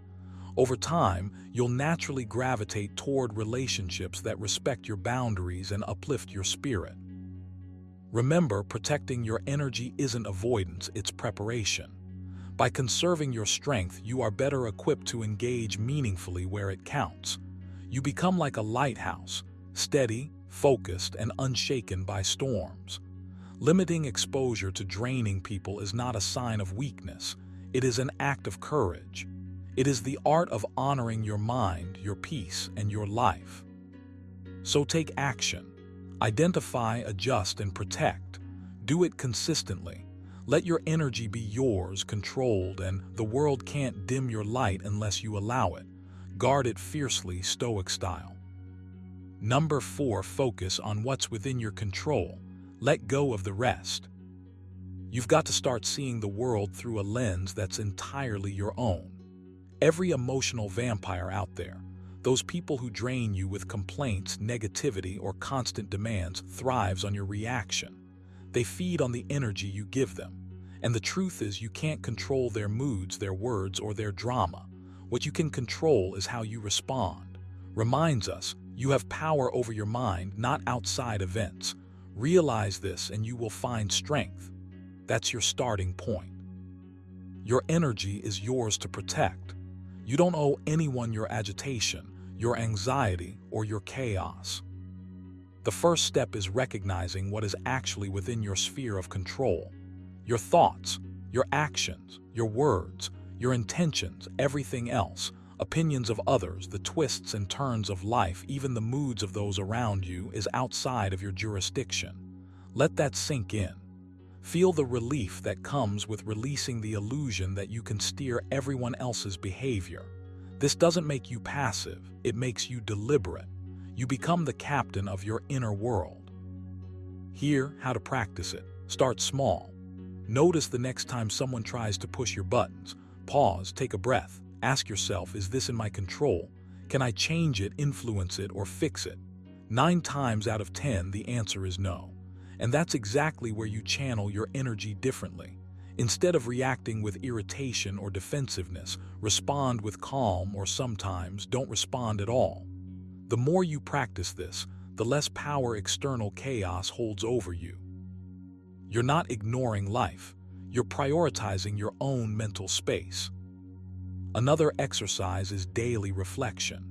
A: Over time, you'll naturally gravitate toward relationships that respect your boundaries and uplift your spirit. Remember, protecting your energy isn't avoidance, it's preparation. By conserving your strength, you are better equipped to engage meaningfully where it counts. You become like a lighthouse, steady, focused, and unshaken by storms. Limiting exposure to draining people is not a sign of weakness. It is an act of courage. It is the art of honoring your mind, your peace, and your life. So take action. Identify, adjust, and protect. Do it consistently. Let your energy be yours, controlled, and the world can't dim your light unless you allow it. Guard it fiercely, Stoic style. Number 4, focus on what's within your control. Let go of the rest. You've got to start seeing the world through a lens that's entirely your own. Every emotional vampire out there, those people who drain you with complaints, negativity, or constant demands, thrives on your reaction. They feed on the energy you give them. And the truth is, you can't control their moods, their words, or their drama. What you can control is how you respond. Reminds us, you have power over your mind, not outside events. Realize this and you will find strength. That's your starting point. Your energy is yours to protect. You don't owe anyone your agitation, your anxiety, or your chaos. The first step is recognizing what is actually within your sphere of control. Your thoughts, your actions, your words, your intentions, everything else, opinions of others, the twists and turns of life, even the moods of those around you, is outside of your jurisdiction. Let that sink in. Feel the relief that comes with releasing the illusion that you can steer everyone else's behavior. This doesn't make you passive, it makes you deliberate. You become the captain of your inner world. Here, how to practice it. Start small. Notice the next time someone tries to push your buttons. Pause, take a breath. Ask yourself, is this in my control? Can I change it, influence it, or fix it? 9 times out of 10, the answer is no. And that's exactly where you channel your energy differently. Instead of reacting with irritation or defensiveness, respond with calm, or sometimes don't respond at all. The more you practice this, the less power external chaos holds over you. You're not ignoring life. You're prioritizing your own mental space. Another exercise is daily reflection.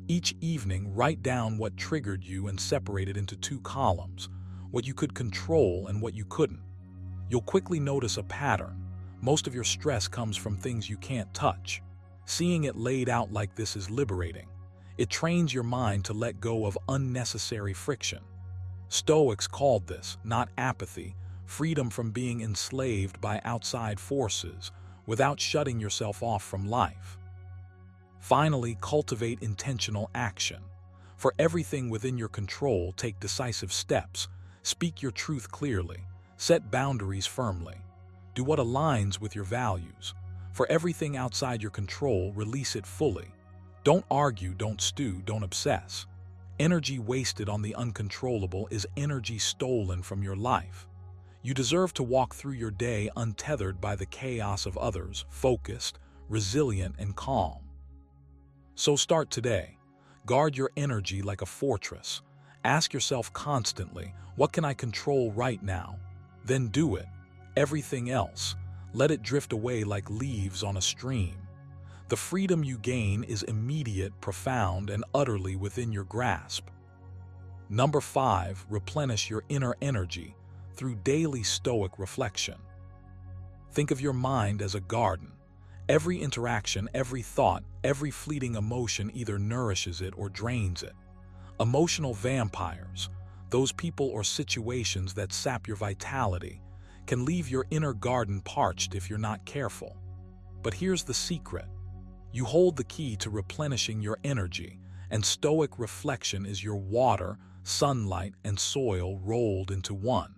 A: Each evening, write down what triggered you and separate it into 2 columns, what you could control and what you couldn't. You'll quickly notice a pattern. Most of your stress comes from things you can't touch. Seeing it laid out like this is liberating. It trains your mind to let go of unnecessary friction. Stoics called this, not apathy, freedom from being enslaved by outside forces without shutting yourself off from life. Finally, cultivate intentional action. For everything within your control, take decisive steps. Speak your truth clearly. Set boundaries firmly. Do what aligns with your values. For everything outside your control, release it fully. Don't argue, don't stew, don't obsess. Energy wasted on the uncontrollable is energy stolen from your life. You deserve to walk through your day untethered by the chaos of others, focused, resilient, and calm. So start today. Guard your energy like a fortress. Ask yourself constantly, what can I control right now? Then do it. Everything else, let it drift away like leaves on a stream. The freedom you gain is immediate, profound, and utterly within your grasp. Number 5, replenish your inner energy through daily Stoic reflection. Think of your mind as a garden. Every interaction, every thought, every fleeting emotion either nourishes it or drains it. Emotional vampires, those people or situations that sap your vitality, can leave your inner garden parched if you're not careful. But here's the secret. You hold the key to replenishing your energy, and Stoic reflection is your water, sunlight, and soil rolled into one.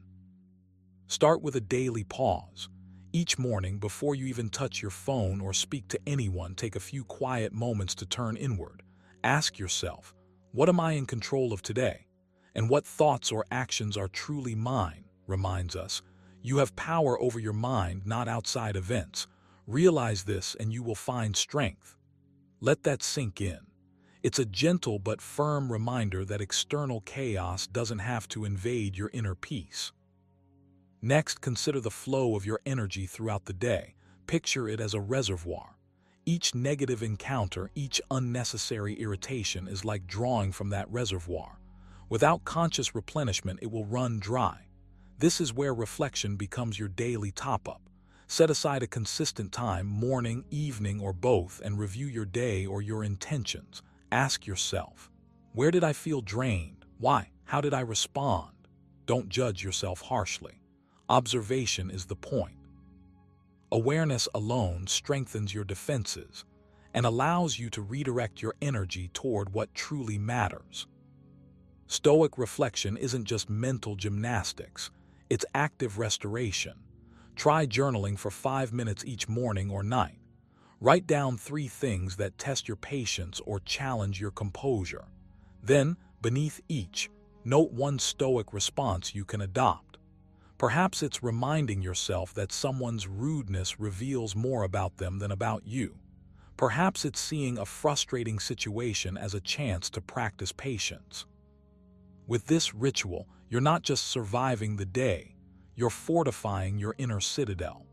A: Start with a daily pause. Each morning, before you even touch your phone or speak to anyone, take a few quiet moments to turn inward. Ask yourself, what am I in control of today? And what thoughts or actions are truly mine? Reminds us, You have power over your mind, not outside events. Realize this and you will find strength. Let that sink in. It's a gentle but firm reminder that external chaos doesn't have to invade your inner peace. Next, consider the flow of your energy throughout the day. Picture it as a reservoir. Each negative encounter, each unnecessary irritation is like drawing from that reservoir. Without conscious replenishment, it will run dry. This is where reflection becomes your daily top-up. Set aside a consistent time, morning, evening, or both, and review your day or your intentions. Ask yourself, where did I feel drained? Why? How did I respond? Don't judge yourself harshly. Observation is the point. Awareness alone strengthens your defenses and allows you to redirect your energy toward what truly matters. Stoic reflection isn't just mental gymnastics, it's active restoration. Try journaling for 5 minutes each morning or night. Write down 3 things that test your patience or challenge your composure. Then, beneath each, note one Stoic response you can adopt. Perhaps it's reminding yourself that someone's rudeness reveals more about them than about you. Perhaps it's seeing a frustrating situation as a chance to practice patience. With this ritual, you're not just surviving the day, you're fortifying your inner citadel.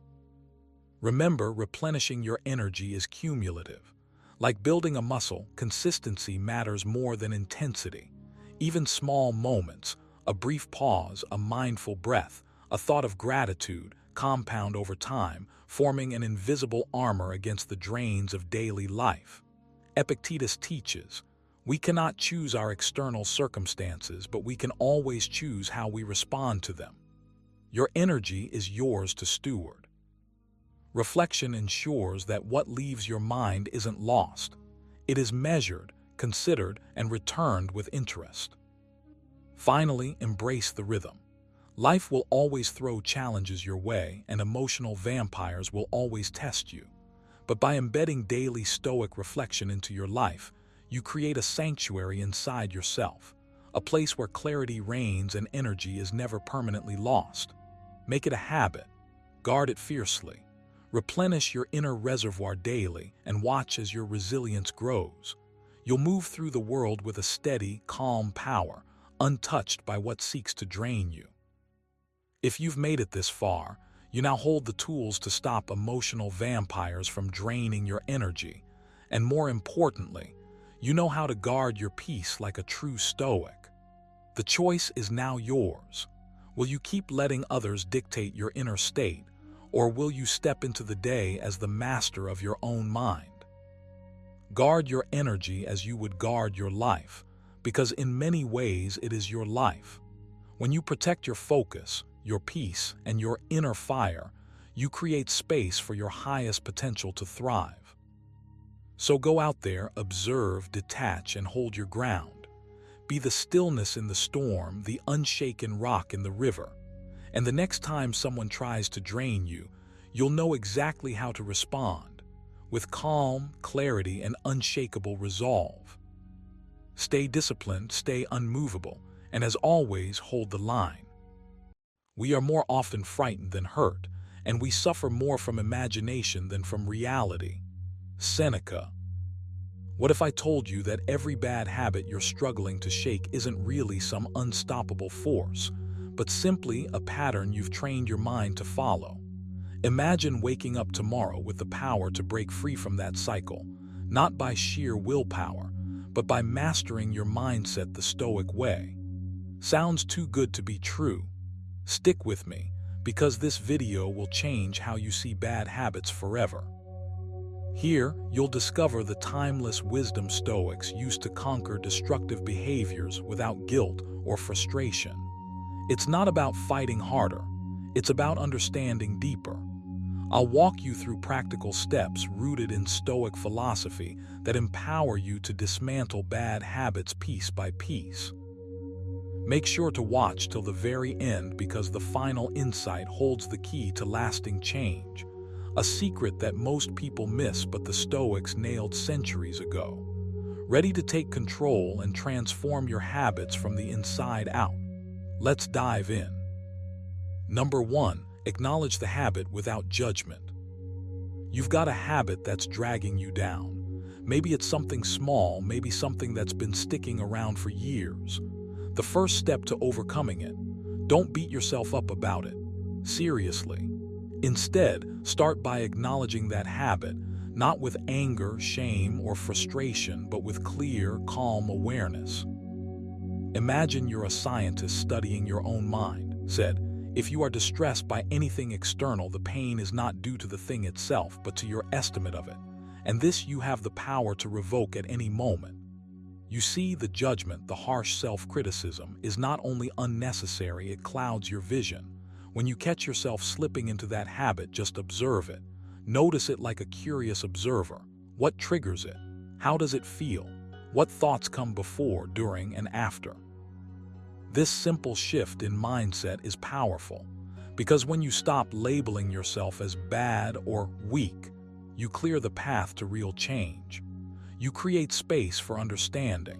A: Remember, replenishing your energy is cumulative. Like building a muscle, consistency matters more than intensity. Even small moments, a brief pause, a mindful breath, a thought of gratitude, compound over time, forming an invisible armor against the drains of daily life. Epictetus teaches, we cannot choose our external circumstances, but we can always choose how we respond to them. Your energy is yours to steward. Reflection ensures that what leaves your mind isn't lost. It is measured, considered, and returned with interest. Finally, embrace the rhythm. Life will always throw challenges your way, and emotional vampires will always test you. But by embedding daily Stoic reflection into your life, you create a sanctuary inside yourself, a place where clarity reigns and energy is never permanently lost. Make it a habit. Guard it fiercely. Replenish your inner reservoir daily and watch as your resilience grows. You'll move through the world with a steady, calm power, untouched by what seeks to drain you. If you've made it this far, you now hold the tools to stop emotional vampires from draining your energy, and more importantly, you know how to guard your peace like a true Stoic. The choice is now yours. Will you keep letting others dictate your inner state, or will you step into the day as the master of your own mind? Guard your energy as you would guard your life, because in many ways it is your life. When you protect your focus, your peace, and your inner fire, you create space for your highest potential to thrive. So go out there, observe, detach, and hold your ground. Be the stillness in the storm, the unshaken rock in the river. And the next time someone tries to drain you, you'll know exactly how to respond, with calm, clarity, and unshakable resolve. Stay disciplined, stay unmovable, and as always, hold the line. We are more often frightened than hurt, and we suffer more from imagination than from reality. Seneca. What if I told you that every bad habit you're struggling to shake isn't really some unstoppable force, but simply a pattern you've trained your mind to follow? Imagine waking up tomorrow with the power to break free from that cycle, not by sheer willpower, but by mastering your mindset the Stoic way. Sounds too good to be true. Stick with me, because this video will change how you see bad habits forever. Here, you'll discover the timeless wisdom Stoics used to conquer destructive behaviors without guilt or frustration. It's not about fighting harder, it's about understanding deeper. I'll walk you through practical steps rooted in Stoic philosophy that empower you to dismantle bad habits piece by piece. Make sure to watch till the very end, because the final insight holds the key to lasting change. A secret that most people miss but the Stoics nailed centuries ago. Ready to take control and transform your habits from the inside out? Let's dive in. Number 1. Acknowledge the habit without judgment. You've got a habit that's dragging you down. Maybe it's something small, maybe something that's been sticking around for years. The first step to overcoming it, don't beat yourself up about it. Seriously. Instead, start by acknowledging that habit, not with anger, shame, or frustration, but with clear, calm awareness. Imagine you're a scientist studying your own mind. Said, if you are distressed by anything external, the pain is not due to the thing itself, but to your estimate of it. And this you have the power to revoke at any moment. You see, the judgment, the harsh self-criticism, is not only unnecessary, it clouds your vision. When you catch yourself slipping into that habit, just observe it. Notice it like a curious observer. What triggers it? How does it feel? What thoughts come before, during, and after? This simple shift in mindset is powerful, because when you stop labeling yourself as bad or weak, you clear the path to real change. You create space for understanding.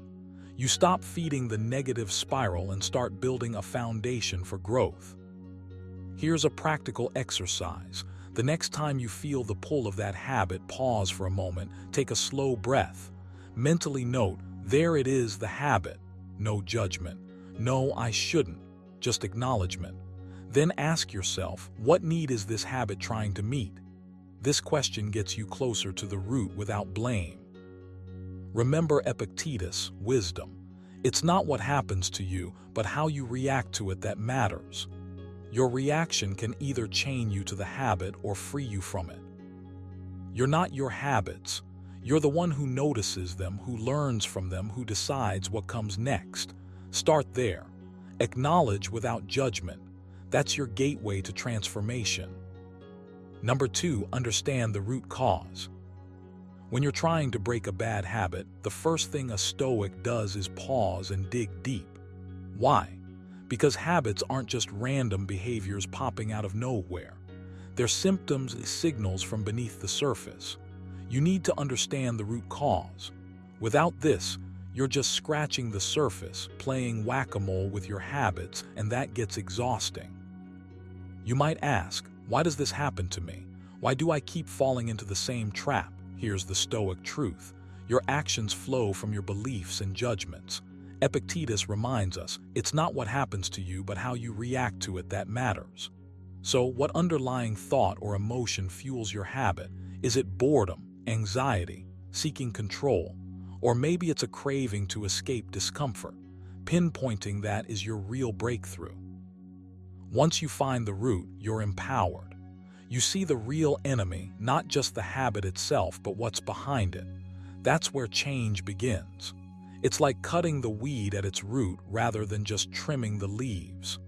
A: You stop feeding the negative spiral and start building a foundation for growth. Here's a practical exercise. The next time you feel the pull of that habit, pause for a moment, take a slow breath. Mentally note, there it is, the habit. No judgment. No, I shouldn't. Just acknowledgement. Then ask yourself, what need is this habit trying to meet? This question gets you closer to the root without blame. Remember Epictetus, wisdom. It's not what happens to you, but how you react to it that matters. Your reaction can either chain you to the habit or free you from it. You're not your habits. You're the one who notices them, who learns from them, who decides what comes next. Start there. Acknowledge without judgment. That's your gateway to transformation. Number 2, understand the root cause. When you're trying to break a bad habit, the first thing a Stoic does is pause and dig deep. Why? Because habits aren't just random behaviors popping out of nowhere. They're symptoms and signals from beneath the surface. You need to understand the root cause. Without this, you're just scratching the surface, playing whack-a-mole with your habits, and that gets exhausting. You might ask, why does this happen to me? Why do I keep falling into the same trap? Here's the Stoic truth. Your actions flow from your beliefs and judgments. Epictetus reminds us, it's not what happens to you, but how you react to it that matters. So, what underlying thought or emotion fuels your habit? Is it boredom, anxiety, seeking control? Or maybe it's a craving to escape discomfort. Pinpointing that is your real breakthrough. Once you find the root, you're empowered. You see the real enemy, not just the habit itself, but what's behind it. That's where change begins. It's like cutting the weed at its root rather than just trimming the leaves.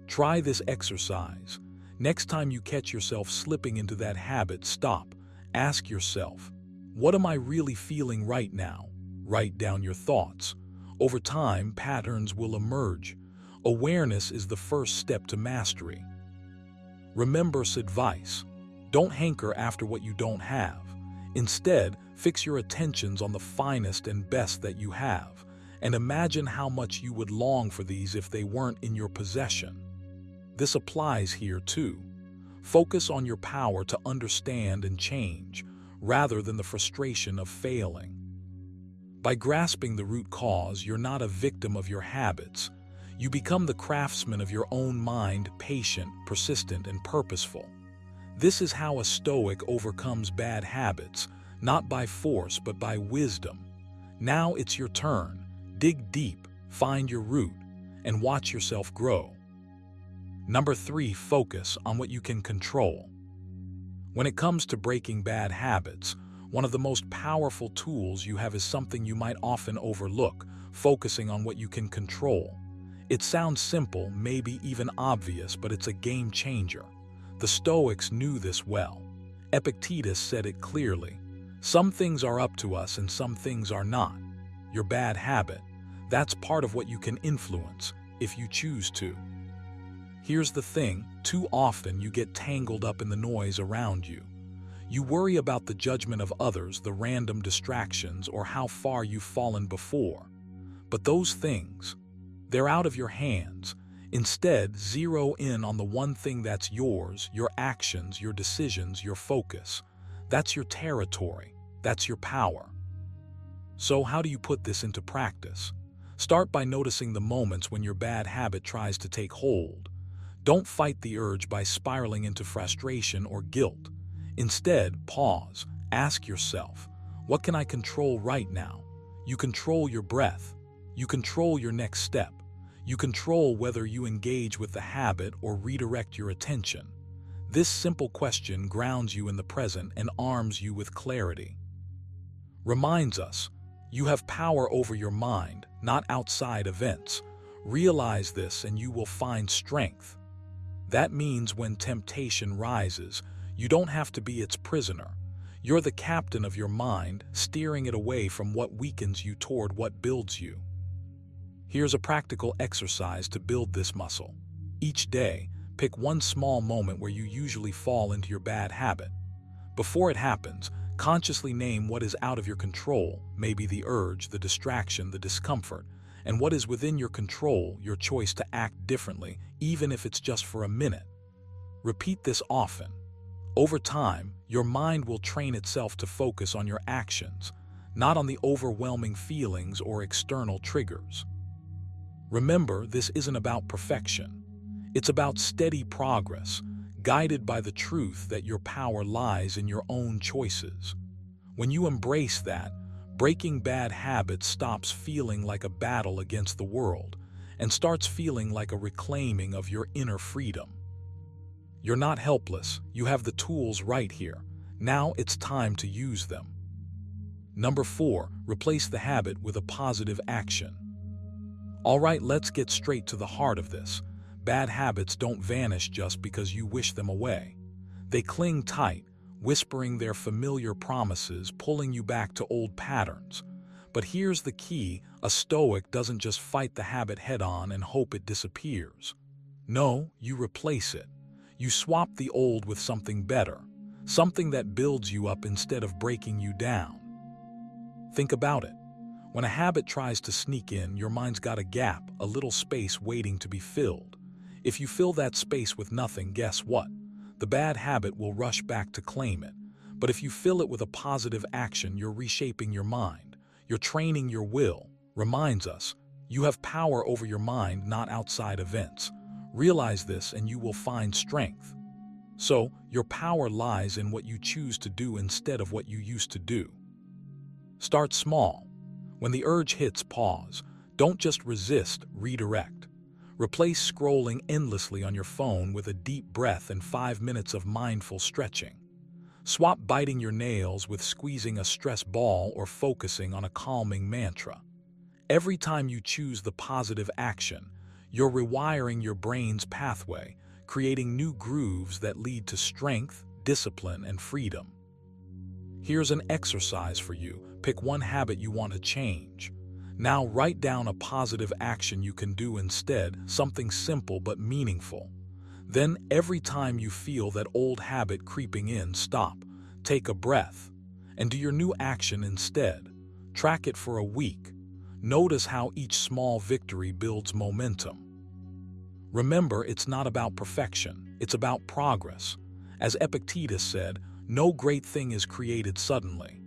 A: Try this exercise. Next time you catch yourself slipping into that habit, stop. Ask yourself, what am I really feeling right now? Write down your thoughts. Over time, patterns will emerge. Awareness is the first step to mastery. Remember this advice. Don't hanker after what you don't have. Instead, fix your attentions on the finest and best that you have, and imagine how much you would long for these if they weren't in your possession. This applies here too. Focus on your power to understand and change, rather than the frustration of failing. By grasping the root cause, you're not a victim of your habits. You become the craftsman of your own mind, patient, persistent, and purposeful. This is how a Stoic overcomes bad habits, not by force but by wisdom. Now it's your turn. Dig deep, find your root, and watch yourself grow. Number 3, focus on what you can control. When it comes to breaking bad habits, one of the most powerful tools you have is something you might often overlook, focusing on what you can control. It sounds simple, maybe even obvious, but it's a game changer. The Stoics knew this well. Epictetus said it clearly. Some things are up to us and some things are not. Your bad habit, that's part of what you can influence, if you choose to. Here's the thing, too often you get tangled up in the noise around you. You worry about the judgment of others, the random distractions, or how far you've fallen before. But those things, they're out of your hands. Instead, zero in on the one thing that's yours, your actions, your decisions, your focus. That's your territory. That's your power. So how do you put this into practice? Start by noticing the moments when your bad habit tries to take hold. Don't fight the urge by spiraling into frustration or guilt. Instead, pause. Ask yourself, what can I control right now? You control your breath. You control your next step. You control whether you engage with the habit or redirect your attention. This simple question grounds you in the present and arms you with clarity. Reminds us, you have power over your mind, not outside events. Realize this and you will find strength. That means when temptation rises, you don't have to be its prisoner. You're the captain of your mind, steering it away from what weakens you toward what builds you. Here's a practical exercise to build this muscle. Each day, pick one small moment where you usually fall into your bad habit. Before it happens, consciously name what is out of your control, maybe the urge, the distraction, the discomfort, and what is within your control, your choice to act differently, even if it's just for a minute. Repeat this often. Over time, your mind will train itself to focus on your actions, not on the overwhelming feelings or external triggers. Remember, this isn't about perfection. It's about steady progress, guided by the truth that your power lies in your own choices. When you embrace that, breaking bad habits stops feeling like a battle against the world and starts feeling like a reclaiming of your inner freedom. You're not helpless. You have the tools right here. Now it's time to use them. Number 4, replace the habit with a positive action. All right, let's get straight to the heart of this. Bad habits don't vanish just because you wish them away. They cling tight, whispering their familiar promises, pulling you back to old patterns. But here's the key: a Stoic doesn't just fight the habit head-on and hope it disappears. No, you replace it. You swap the old with something better, something that builds you up instead of breaking you down. Think about it. When a habit tries to sneak in, your mind's got a gap, a little space waiting to be filled. If you fill that space with nothing, guess what? The bad habit will rush back to claim it. But if you fill it with a positive action, you're reshaping your mind. You're training your will. Reminds us, you have power over your mind, not outside events. Realize this and you will find strength. So, your power lies in what you choose to do instead of what you used to do. Start small. When the urge hits, pause. Don't just resist, redirect. Replace scrolling endlessly on your phone with a deep breath and 5 minutes of mindful stretching. Swap biting your nails with squeezing a stress ball or focusing on a calming mantra. Every time you choose the positive action, you're rewiring your brain's pathway, creating new grooves that lead to strength, discipline, and freedom. Here's an exercise for you. Pick one habit you want to change. Now write down a positive action you can do instead, something simple but meaningful. Then every time you feel that old habit creeping in, stop, take a breath, and do your new action instead. Track it for a week. Notice how each small victory builds momentum. Remember, it's not about perfection, it's about progress. As Epictetus said, no great thing is created suddenly.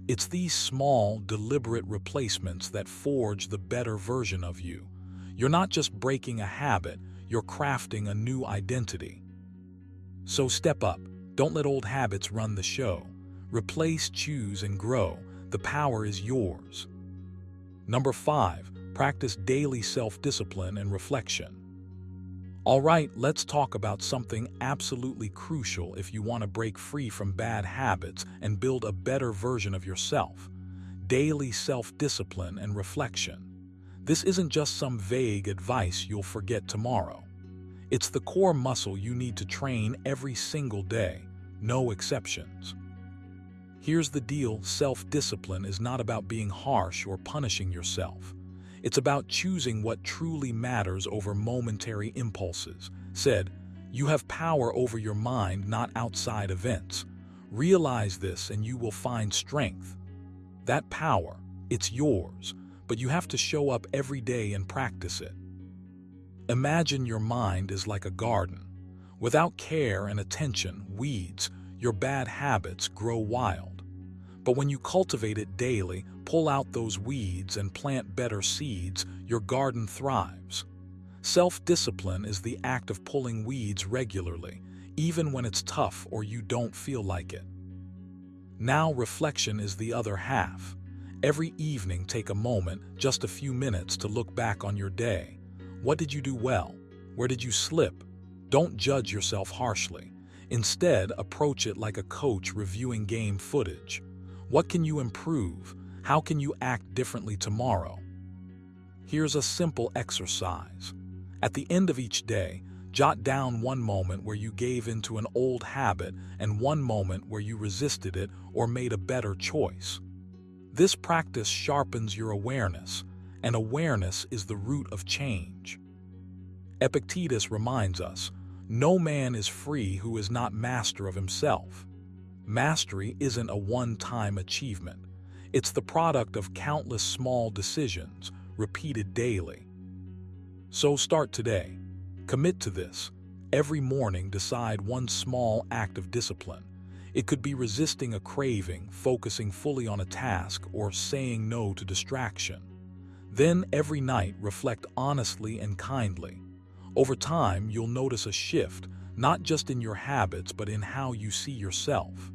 A: It's these small, deliberate replacements that forge the better version of you. You're not just breaking a habit, you're crafting a new identity. So step up. Don't let old habits run the show. Replace, choose, and grow. The power is yours. Number 5, practice daily self-discipline and reflection. All right, let's talk about something absolutely crucial if you want to break free from bad habits and build a better version of yourself. Daily self-discipline and reflection. This isn't just some vague advice you'll forget tomorrow. It's the core muscle you need to train every single day, no exceptions. Here's the deal: self-discipline is not about being harsh or punishing yourself. It's about choosing what truly matters over momentary impulses. Said, you have power over your mind, not outside events. Realize this and you will find strength. That power, it's yours, but you have to show up every day and practice it. Imagine your mind is like a garden. Without care and attention, weeds, your bad habits, grow wild. But when you cultivate it daily, pull out those weeds and plant better seeds, your garden thrives. Self-discipline is the act of pulling weeds regularly, even when it's tough or you don't feel like it. Now reflection is the other half. Every evening take a moment, just a few minutes, to look back on your day. What did you do well? Where did you slip? Don't judge yourself harshly. Instead, approach it like a coach reviewing game footage. What can you improve? How can you act differently tomorrow? Here's a simple exercise. At the end of each day, jot down one moment where you gave into an old habit and one moment where you resisted it or made a better choice. This practice sharpens your awareness, and awareness is the root of change. Epictetus reminds us, no man is free who is not master of himself. Mastery isn't a one-time achievement. It's the product of countless small decisions, repeated daily. So start today. Commit to this. Every morning, decide one small act of discipline. It could be resisting a craving, focusing fully on a task, or saying no to distraction. Then, every night, reflect honestly and kindly. Over time, you'll notice a shift, not just in your habits, but in how you see yourself.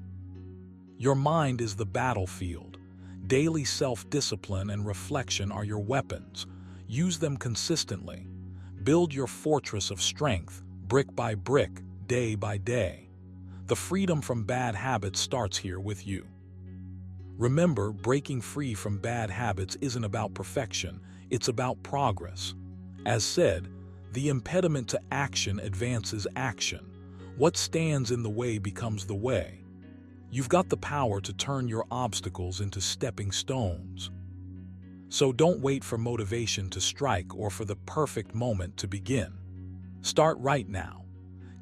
A: Your mind is the battlefield. Daily self-discipline and reflection are your weapons. Use them consistently. Build your fortress of strength, brick by brick, day by day. The freedom from bad habits starts here with you. Remember, breaking free from bad habits isn't about perfection, it's about progress. As said, the impediment to action advances action. What stands in the way becomes the way. You've got the power to turn your obstacles into stepping stones. So don't wait for motivation to strike or for the perfect moment to begin. Start right now.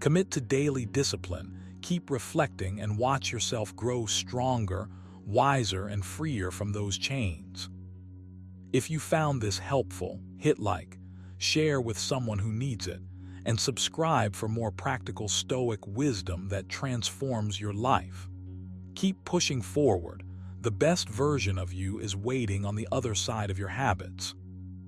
A: Commit to daily discipline, keep reflecting, and watch yourself grow stronger, wiser, and freer from those chains. If you found this helpful, hit like, share with someone who needs it, and subscribe for more practical Stoic wisdom that transforms your life. Keep pushing forward. The best version of you is waiting on the other side of your habits.